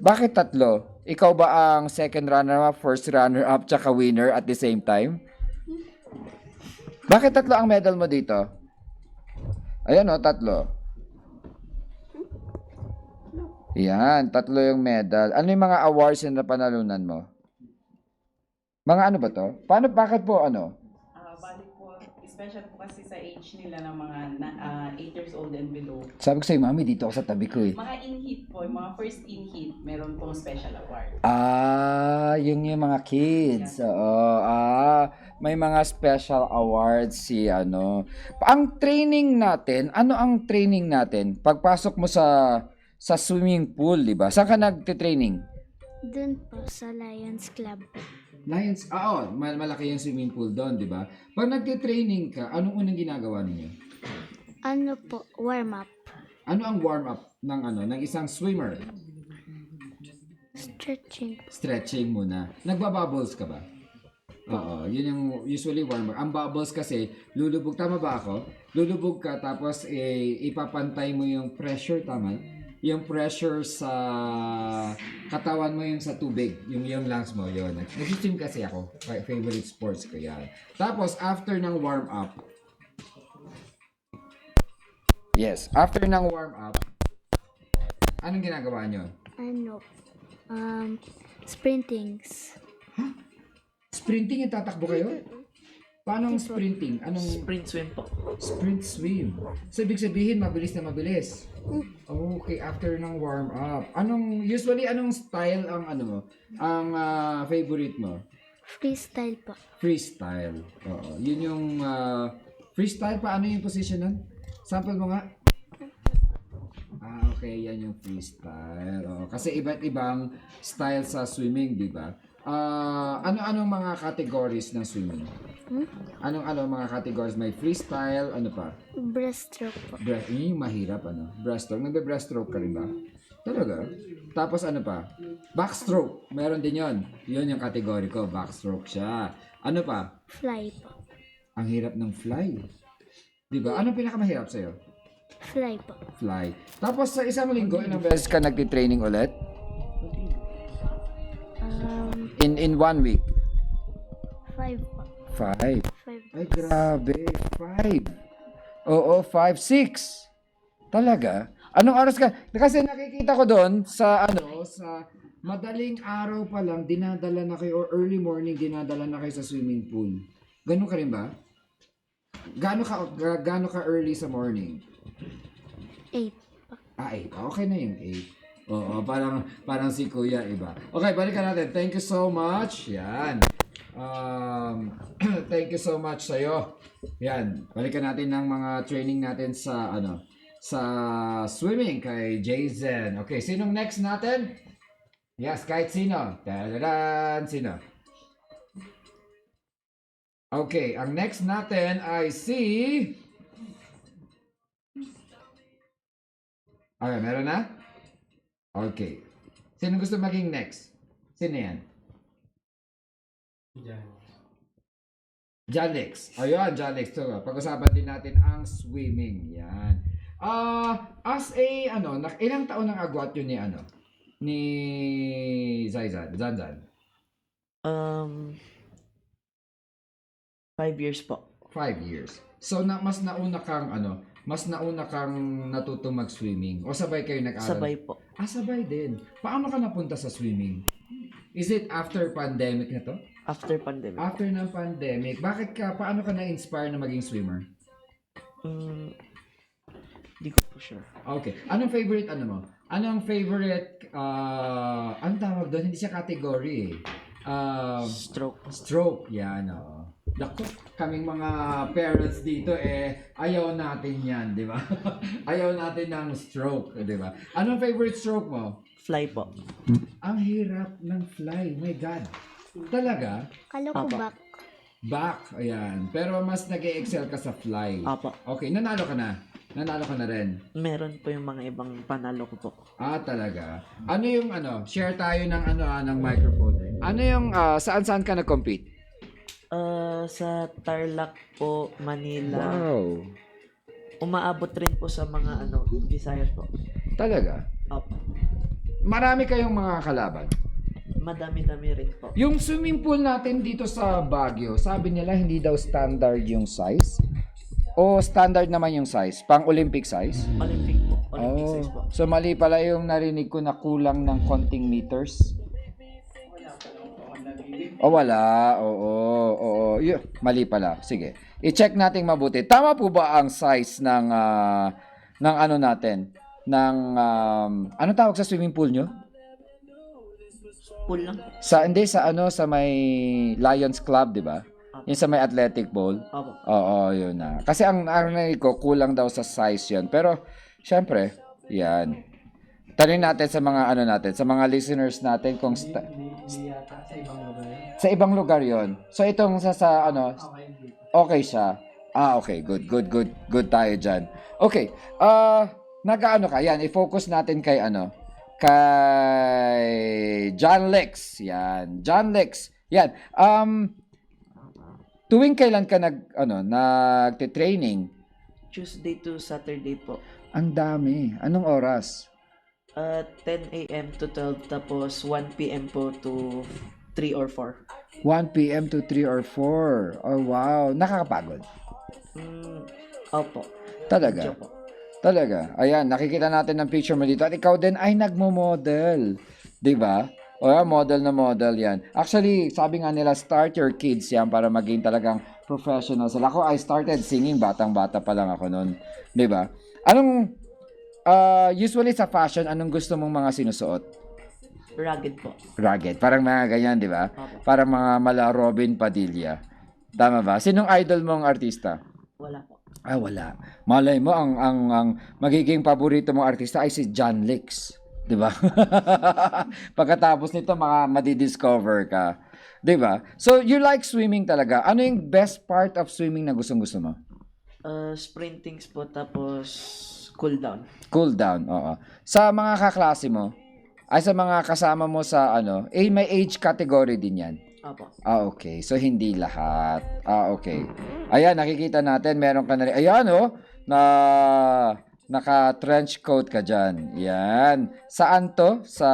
Bakit tatlo? Ikaw ba ang second runner-up, first runner-up, tsaka winner at the same time? Bakit tatlo ang medal mo dito? Ayan tatlo. Yan, tatlo yung medal. Ano yung mga awards na napanalunan mo? Mga ano ba to? Bakit po Bali po, special po kasi sa age nila ng mga 8 years old and below. Sabi ko sa'yo, mami, dito ako sa tabi ko eh. Mga in-hit po, yung mga first in-hit, meron pong special award. Yung mga kids. Oo. May mga special awards si Ang training natin, ano ang training natin? Pagpasok mo sa swimming pool, di ba? Saan ka nagte-training? Dun po sa Lions Club. Lions, malaki yung swimming pool doon, di ba? Pag nagte-training ka, anong unang ginagawa ninyo? Ano po, warm up. Ano ang warm-up ng isang swimmer? Stretching. Stretching muna. Nagbabubbles ka ba? Oo, yun yung usually warm-up. Ang bubbles kasi, lulubog, tama ba ako? Lulubog ka, tapos ipapantay mo yung pressure, tama? Yung pressure sa katawan mo yung sa tubig, yung lungs mo, yun. Nag-swim kasi ako. Favorite sports ko yan. Tapos, after ng warm-up, after ng warm-up, anong ginagawa nyo? Sprintings. Sprinting, yung tatakbo kayo? Paano ang sprinting? Anong Sprint swim po. sprint swim? So, ibig sabihin, mabilis na mabilis. Okay, after ng warm-up. Usually, anong style ang favorite mo? Freestyle po. Freestyle. Oo. Yun yung freestyle. Paano yung position nun? Sample mo nga. Okay. Yan yung freestyle. Oo. Kasi iba't ibang style sa swimming, di ba? Ano-anong mga categories ng swimming? Anong mga categories? May freestyle, ano pa? Breaststroke po. Yun yung mahirap, breaststroke. Nagbe-breaststroke ka rin ba? Talaga? Tapos ano pa? Backstroke. Meron din yon. Yun yung category ko. Backstroke siya. Ano pa? Fly po. Ang hirap ng fly. Di ba? Anong pinakamahirap sa'yo? Fly po. Fly. Tapos sa isang linggo, ilang beses ka nagtitraining ulit? In 1 week? 5 po. 5. 5. Ay, grabe. 5. Oo, 5, 6. Talaga? Anong oras ka? Kasi nakikita ko doon sa madaling araw pa lang, dinadala na kayo, or early morning, dinadala na kayo sa swimming pool. Ganun ka rin ba? Gaano ka early sa morning? 8 po. 8. Okay na yung 8. Oo, parang si Kuya iba. Okay, balikan natin. Thank you so much. Yan. Thank you so much sa'yo. Yan. Balikan natin ng mga training natin sa swimming kay Jason. Okay, sinong next natin? Yes, kahit sino. Tadadan, sino? Okay, ang next natin ay si... Okay, meron na? Okay. Sino gusto maging next? Sino yan? Janix. Ayun, Janix. So, pag-usapan din natin ang swimming. Yan. Ilang taon ang agwat yun ni Zanzan? 5 years po. 5 years. So, mas nauna kang natutong mag-swimming? O sabay kayo nag-aral? Sabay po. Sabay din. Paano ka napunta sa swimming? Is it after pandemic na to? After pandemic. After ng pandemic, paano ka na-inspire na maging swimmer? Di ko po sure. Okay. Anong favorite mo? Anong favorite, anong tawag doon? Hindi siya category eh. Stroke. Yan, oo. Dako, kaming mga parents dito ayaw natin yan, di ba? Ayaw natin ng stroke, di ba? Anong favorite stroke mo? Fly po. Ang hirap ng fly, my God. Talaga? Kalo ko Apa. back. Ayan. Pero mas nag-excel ka sa fly. Apa. Okay, nanalo ka na. Nanalo ka na rin. Meron po yung mga ibang panalo ko po. Talaga. Ano yung share tayo ng ng microphone. Ano yung saan ka nag-compete? Sa Tarlac po, Manila. Wow. Umaabot rin po sa mga Visayas po. Talaga? Opo. Marami kayong mga kalaban. Madami-dami rin po. Yung swimming pool natin dito sa Baguio, sabi nila hindi daw standard yung size. O standard naman yung size? Pang Olympic size? Olympic po. Olympic size po. So mali pala yung narinig ko na kulang ng konting meters. Wala. Oo. Mali pala. Sige. I-check natin mabuti. Tama po ba ang size ng natin? Ano tawag sa swimming pool nyo? Pool lang. Sa may Lions Club, 'di ba? Yung sa may athletic bowl. Opo. Oo, yun na. Kasi ang narinig ko kulang daw sa size 'yon. Pero syempre, 'yan. Tanungin natin sa mga sa mga listeners natin kung sa ibang lugar 'yon. So itong okay siya. Okay, good tayo diyan. Okay. Nag-ano ka? Yan, i-focus natin kay kay John Lex. Yan, John Lex. Yan. Tuwing kailan ka nagte-training? Tuesday to Saturday po. Ang dami. Anong oras? 10 a.m. to 12 tapos 1 p.m. po to 3 or 4. 1 p.m. to 3 or 4. Oh, wow. Nakakapagod. Opo. Talaga? Medyo po. Talaga. Ayan, nakikita natin ng picture mo dito. At ikaw din ay nagmo-model. 'Di ba? Model na model yan. Actually, sabi nga nila, start your kids yan para maging talagang professional sila. Ako, I started singing, batang-bata pa lang ako noon. 'Di ba? Usually sa fashion, anong gusto mong mga sinusuot? Rugged po. Rugged. Parang mga ganyan, 'di ba? Opo. Parang mga mala Robin Padilla. Tama ba? Sinong idol mong artista? Wala po. Wala. Malay mo ang magiging paborito mong artista ay si John Lex, 'di ba? Pagkatapos nito madidiscover ka, 'di ba? So you like swimming talaga. Ano yung best part of swimming na gustong-gusto mo? Sprintings po tapos cool down. Cool down, oo. Sa mga kaklase mo, ay sa mga kasama mo sa may age category din 'yan. Opo. Okay. So, hindi lahat. Okay. Ayan, nakikita natin. Meron ka na rin. Ayan, naka-trench coat ka dyan. Yan. Saan to? Sa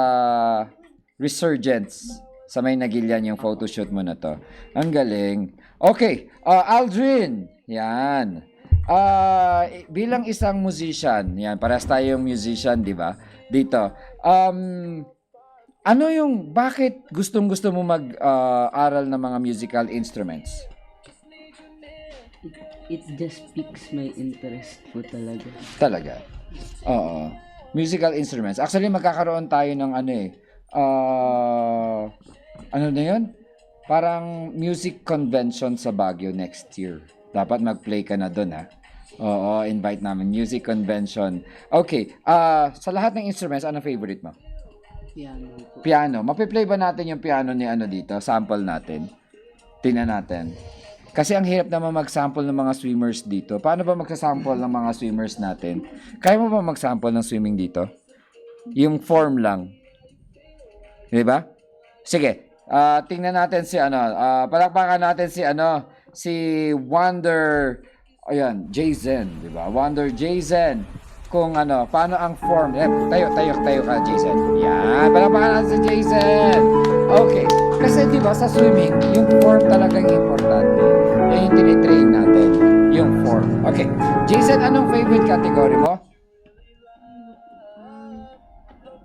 Resurgence. Sa may Nagilian yung photoshoot mo na to. Ang galing. Okay. Aldrin. Yan. Bilang isang musician. Yan. Parehas tayong musician, di ba? Dito. Bakit gustong-gusto mo mag-aral ng mga musical instruments? It just piques my interest po talaga. Talaga? Oo. Musical instruments. Actually, magkakaroon tayo ng na yun? Parang music convention sa Baguio next year. Dapat mag-play ka na doon, ha? Oo, invite namin. Music convention. Okay. Sa lahat ng instruments, ano favorite mo? Piano po. Piano. Mapiplay ba natin yung piano ni dito? Sample natin. Tingnan natin. Kasi ang hirap naman mag-sample ng mga swimmers dito. Paano ba magsasample ng mga swimmers natin? Kaya mo ba mag-sample ng swimming dito? Yung form lang. Di ba? Sige. Tingnan natin si palakpakan natin si Wonder, Jason, di ba? Wonder Jason. Kung paano ang form. Tayo ka, Jason. Yan, palakpakan natin si Jason. Okay. Kasi di ba sa swimming, yung form talagang importante. Yan yung tinitrain natin. Yung form. Okay. Jason, anong favorite category mo?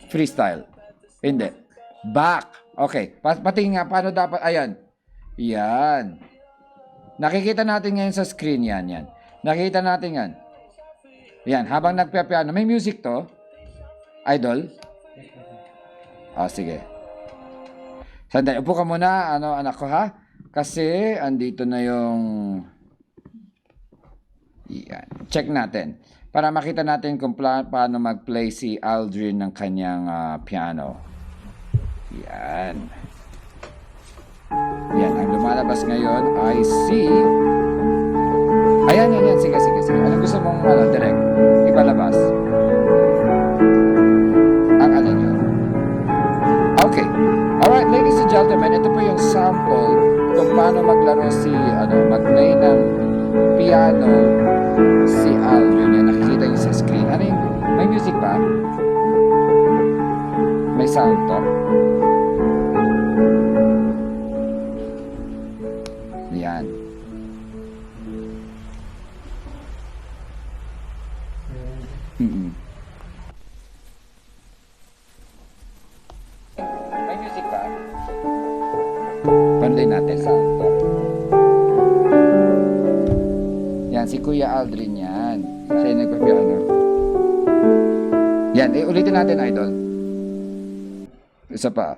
Freestyle. Hindi. Back. Okay. Patingin nga, paano dapat, ayan. Yan. Nakikita natin ngayon sa screen yan. Nakikita natin yan. Yan, habang nagpiano. May music to? Idol? Sige. Sandali, upo ka muna, anak ko, ha? Kasi, andito na yung... Yan. Check natin. Para makita natin kung paano mag-play si Aldrin ng kanyang piano. Yan. Yan, ang lumalabas ngayon ay si Ayan, yan. Sige. Anong gusto mong, direct? Ipalabas? Ang ano nyo? Okay. Alright, ladies and gentlemen, ito po yung sample kung paano maglaro mag-play ng piano si Aldrin. Yan, nakikita nyo sa screen. Ano yung, may music ba? May sound to? Yan. May music ba? Panday natin sound to. Yan, si Kuya Aldrin yan. Siya yung nagpapiano. Yan, ulitin natin, idol. Isa pa.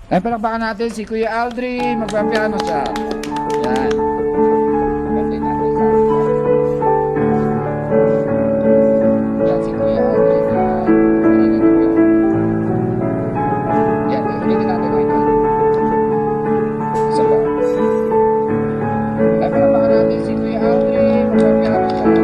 Ay, palakpakan natin si Kuya Aldrin. Magpapiano siya. Yan. Panday natin sound to. Yan, si Kuya Aldrin yan. Yan, ulitin natin, idol. Isa pa. Ay, palakpakan natin si Kuya Aldrin. Magpapiano siya.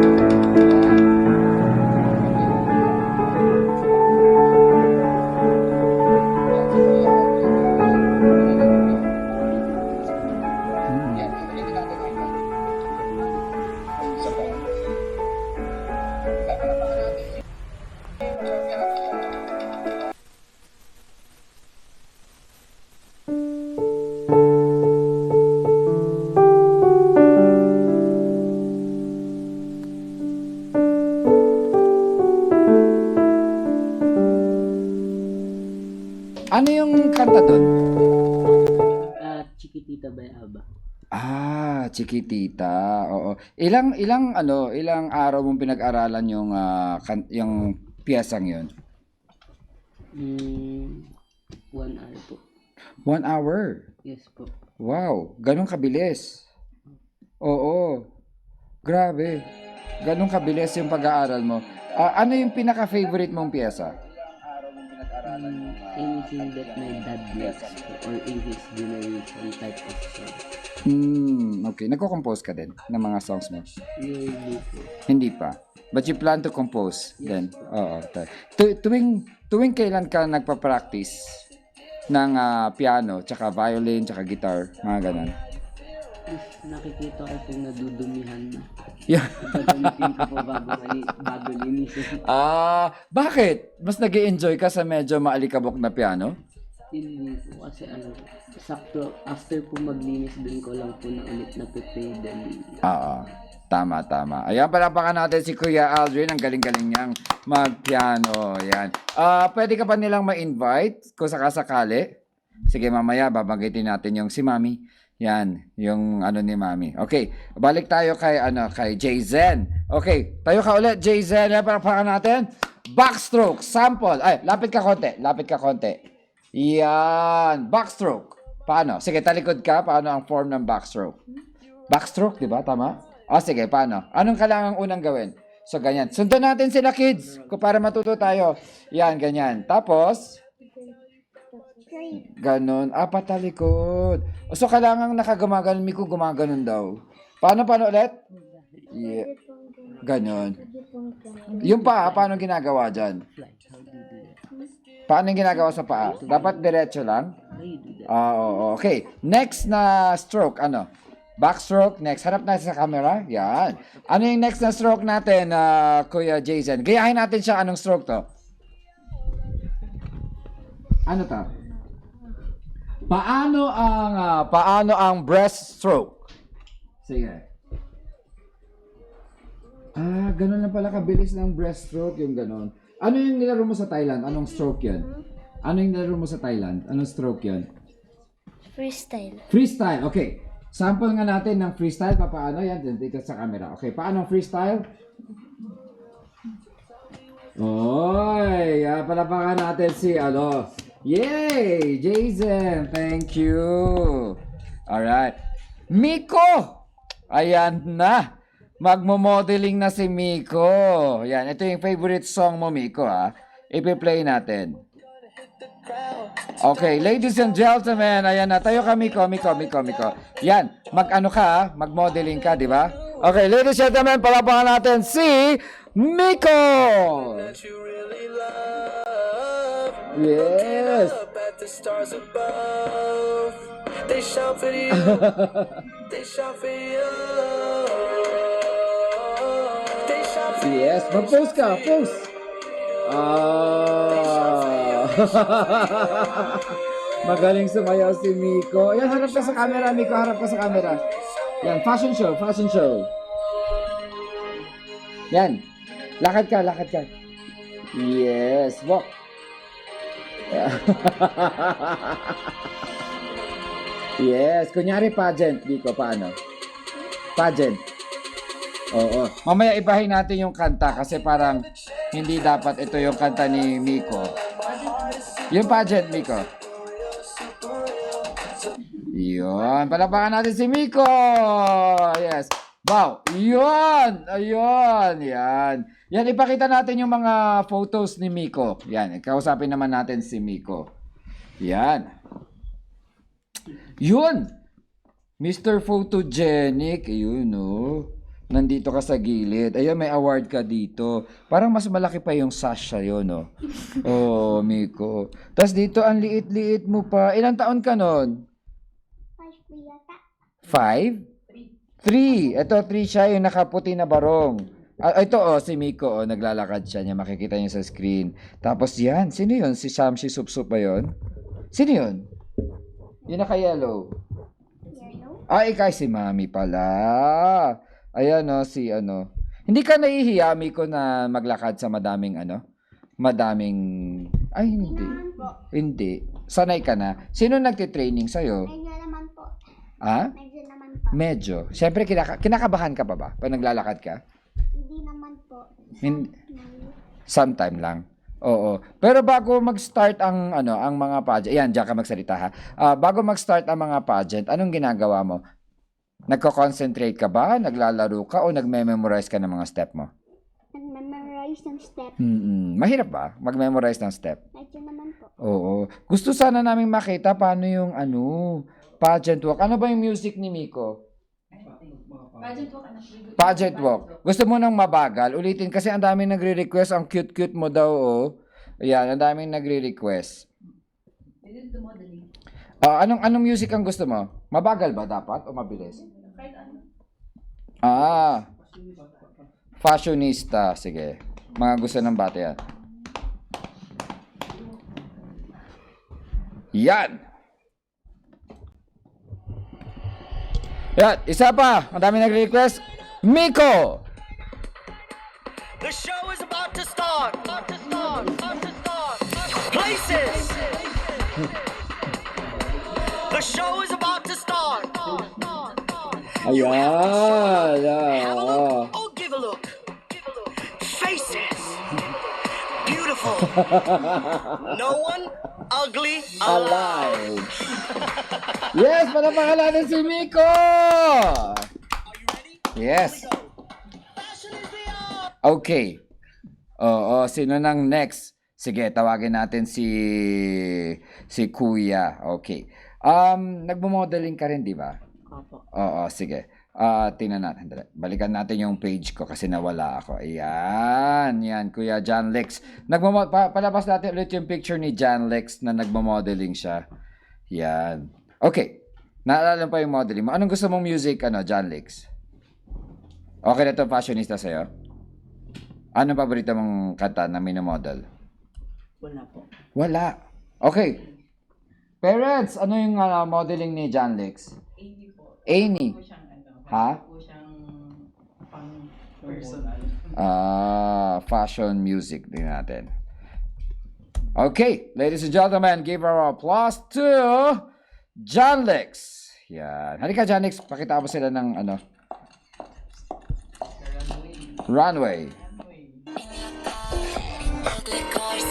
Ano yung kanta doon? Chiquitita by ABBA. Chiquitita. Oo. Ilang araw mong pinag-aralan yung piyesang 'yon? 1 hour po. 1 hour. Yes po. Wow, ganun kabilis. Oo. Grabe. Ganun kabilis yung pag-aaral mo. Ano yung pinaka-favorite mong piyesa? Anything that my dad likes or in his generation type of song. Okay. Nagko-compose ka din ng mga songs mo? Really po. Hindi pa. But you plan to compose then? Oo. Tuwing kailan ka nagpa-practice ng piano, tsaka violin, tsaka guitar, mga ganun? If nakikita ko pong nadudumihan na, Yeah. gagamitin ko po bago linisin. Bakit? Mas nag-enjoy ka sa medyo maalikabok na piano? Hindi po kasi sakto after po maglinis dun ko lang po na ulit na-play then Tama. Ayan, palapakan natin si Kuya Aldrin. Ang galing-galing niyang mag-piano. Ayan. Pwede ka pa nilang ma-invite kung sakasakali? Sige, mamaya babanggitin natin yung si Mami. Yan, yung ni Mami. Okay, balik tayo kay Jayzen. Okay, tayo ka ulit, Jayzen. Ayan, palapakan natin. Backstroke, sample. Ay, lapit ka konti. Yan, backstroke. Paano? Sige, talikod ka. Paano ang form ng backstroke? Backstroke, di ba? Tama? Sige, paano? Anong kailangang unang gawin? So, ganyan. Sundan natin sila, kids. Para matuto tayo. Yan, ganyan. Tapos, ganon. Patalikod. So, kailangan nakagumaganon. Miko, gumaganon daw. Paano ulit? Yeah. Ganon. Yung paa, paano ginagawa dyan? Paano yung ginagawa sa paa? Dapat diretso lang? Oo. Okay. Next na stroke, backstroke. Next. Harap natin sa camera. Yan. Ano yung next na stroke natin, Kuya Jayzen? Gayahin natin siya. Anong stroke to? Ano to? Paano ang breaststroke? Sige. Ganun lang pala kabilis ng breaststroke, yung ganun. Ano yung nilaro mo sa Thailand? Anong stroke yun? Ano yung nilaro mo sa Thailand? Anong stroke yun? Freestyle. Freestyle, okay. Sample nga natin ng freestyle. Paano yan? Dito sa camera. Okay, paano ang freestyle? Oy, palapakan natin si Yay! Jayzen, thank you. Alright. Miko! Ayan na. Magmo-modeling na si Miko. Yan, ito yung favorite song mo, Miko, Ipi-play natin. Okay, ladies and gentlemen, ayan na, tayo ka, Miko. Yan, mag-ano ka, mag-modeling ka, di ba? Okay, ladies and gentlemen, palapakan natin si Miko! Yes! They shout for you. They shout for you. They shout for you. Yes, mag-post ka, post! Magaling sumayaw si Miko. Ayan, harap ka sa camera, Miko, harap ka sa camera. Yan, fashion show. Yan, lakad ka. Yes, walk. Yes, kunyari pageant, Miko, paano? Pageant. Oo. Mamaya ibahin natin yung kanta kasi parang hindi dapat ito yung kanta ni Miko. Yung pageant, Miko. Yun. Palapakan natin si Miko. Yes. Wow. Yun. Ayun. Yan. Yan, ipakita natin yung mga photos ni Miko. Yan. Kausapin naman natin si Miko. Yan. Yun. Mr. Photogenic. Ayun, no. Nandito ka sa gilid. Ayun, may award ka dito. Parang mas malaki pa yung sash sa'yo, no? Oh, Miko. Tapos dito, ang liit-liit mo pa. Ilang taon ka nun? 5? 3. Ito, 3 siya, yung nakaputi na barong. Ito, si Miko, naglalakad siya niya. Makikita niyo sa screen. Tapos yan, sino yun? Si Shamshi Supsup ba yun? Sino yun? Yung naka-yellow. Ikaw si Mami pala. Ayan, si Hindi ka nahihiya, Miko, na maglakad sa madaming Ay, hindi. Hindi. Sanay ka na. Sino nagtitraining sa'yo? Medyo naman po. Ha? Medyo naman po. Medyo. Siyempre, kinakabahan ka pa ba? Pag naglalakad ka? Hindi naman po. Sometime lang. Oo. Pero bago mag-start ang mga pageant, diyan ka magsalita ha. Bago mag-start ang mga pageant, anong ginagawa mo? Nagko-concentrate ka ba? Naglalaro ka o nagme-memorize ka ng mga step mo? Nag-memorize ng step. Mahirap ba mag-memorize ng step? Medyo naman po. Oo. Gusto sana namin makita paano yung pageant walk. Ano ba yung music ni Miko? Pageant walk. Gusto mo nang mabagal? Ulitin kasi ang daming nagre-request. Ang cute-cute mo daw, Ayan, ang daming nagre-request. Anong music ang gusto mo? Mabagal ba dapat o mabilis? Fashionista. Sige. Mga gusto ng bata yan. Yan. Yan. Isa pa. Ang dami nag-request. Miko! The show is about to start. Places. The show is about to start. Ayan. Have a look. Oh, give a look. Faces. Beautiful. No one ugly alive. Yes, panapakan natin si Miko! Yes. Okay. Oo, sino nang next? Sige, tawagin natin si Kuya. Okay. Nagmo-modeling ka rin, di ba? Opo. Oo, sige. Tingnan natin. Balikan natin yung page ko kasi nawala ako. Ayan, yan, Kuya John Lex. Palabas natin ulit yung picture ni John Lex na nagmo-modeling siya. Yan. Okay. Naalala pa yung modeling mo. Anong gusto mong music, John Lex? Okay na to, fashionista sa'yo? Anong paborito mong kanta na minomodel? Wala po. Wala. Okay. Parents, ano yung modeling ni John Lex? Amy po. Amy. Po siyang Ha? po siyang pang personal. Fashion music din natin. Okay, ladies and gentlemen, give our applause to John Lex. Yan. Halika, John Lex, pakita mo sila ng runway.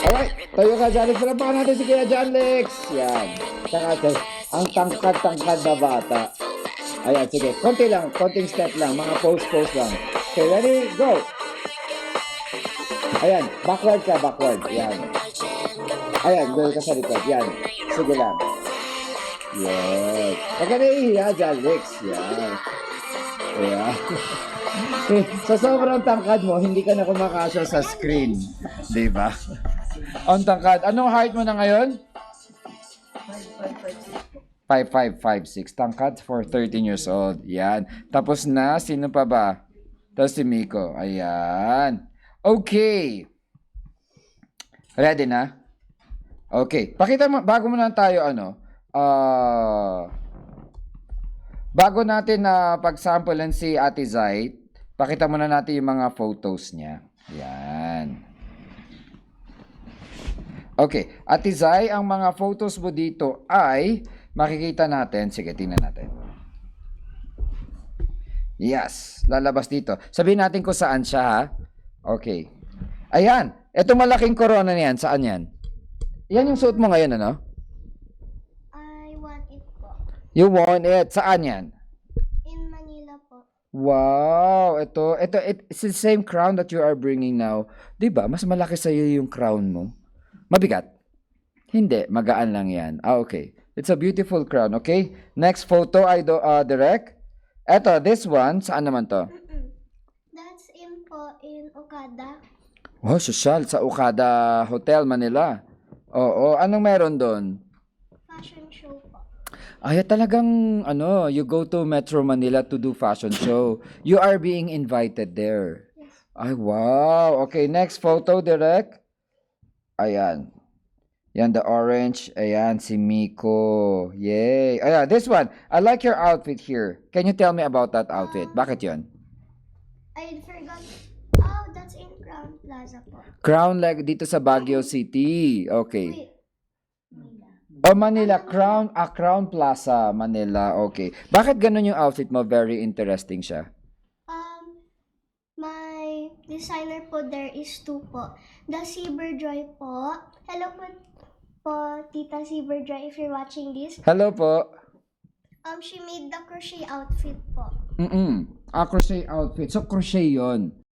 Alright, tayo ka, John Lex. Salampakan natin si Kuya John Lex. Yan. Saka, ang tangkad-tangkad na bata. Ayan, sige. Konti lang. Konting step lang. Mga pose lang. Okay, ready? Go! Ayan, backward ka, backward. Yan. Ayan, girl ka sa likod. Yan. Sige lang. Yan. Huwag ka naiiya dyan, Rex. Yan. Ayan. Sa sobrang tangkad mo, hindi ka na kumakasya sa screen. Diba? Ang tangkad. Anong height mo na ngayon? 5'5", 5'6". Tangkad for 13 years old. Yan. Tapos na, sino pa ba? Tapos si Miko. Ayan. Okay. Ready na? Okay. Pakita mo, bago mo na tayo, bago natin na pag-samplean si Ate Zai, pakita muna natin yung mga photos niya. Yan. Okay. Ate Zai, ang mga photos mo dito ay makikita natin. Sige, tingnan natin. Yes. Lalabas dito. Sabihin natin kung saan siya, ha? Okay. Ayan. Ito malaking corona niyan. Saan yan? Yan yung suot mo ngayon, ano? I want it po. You want it. Saan yan? In Manila po. Wow. It's the same crown that you are bringing now. Diba? Mas malaki sa'yo yung crown mo. Mabigat? Hindi. Magaan lang yan. Okay. It's a beautiful crown. Okay? Next photo, Direk. Eto, this one. Saan naman to? That's in Okada. Oh, social. Sa Okada Hotel, Manila. Oo. Anong meron doon? Fashion show po. Ay, talagang, you go to Metro Manila to do fashion show. You are being invited there. Yes. Ay, wow. Okay, next photo, Direk. Ayan. Yan, the orange. Ayan, si Miko. Yay. Ayan, this one. I like your outfit here. Can you tell me about that outfit? Bakit yon? I forgot. Oh, that's in Crown Plaza po. Crown like dito sa Baguio City. Okay. Wait. Oh, Manila. Crown Plaza, Manila. Okay. Bakit ganun yung outfit mo? Very interesting siya. My designer po there is two po. The Cyberjoy po. Hello po, Tita Cyberjoy, if you're watching this. Hello po. She made the crochet outfit po. Crochet outfit. So, crochet yon.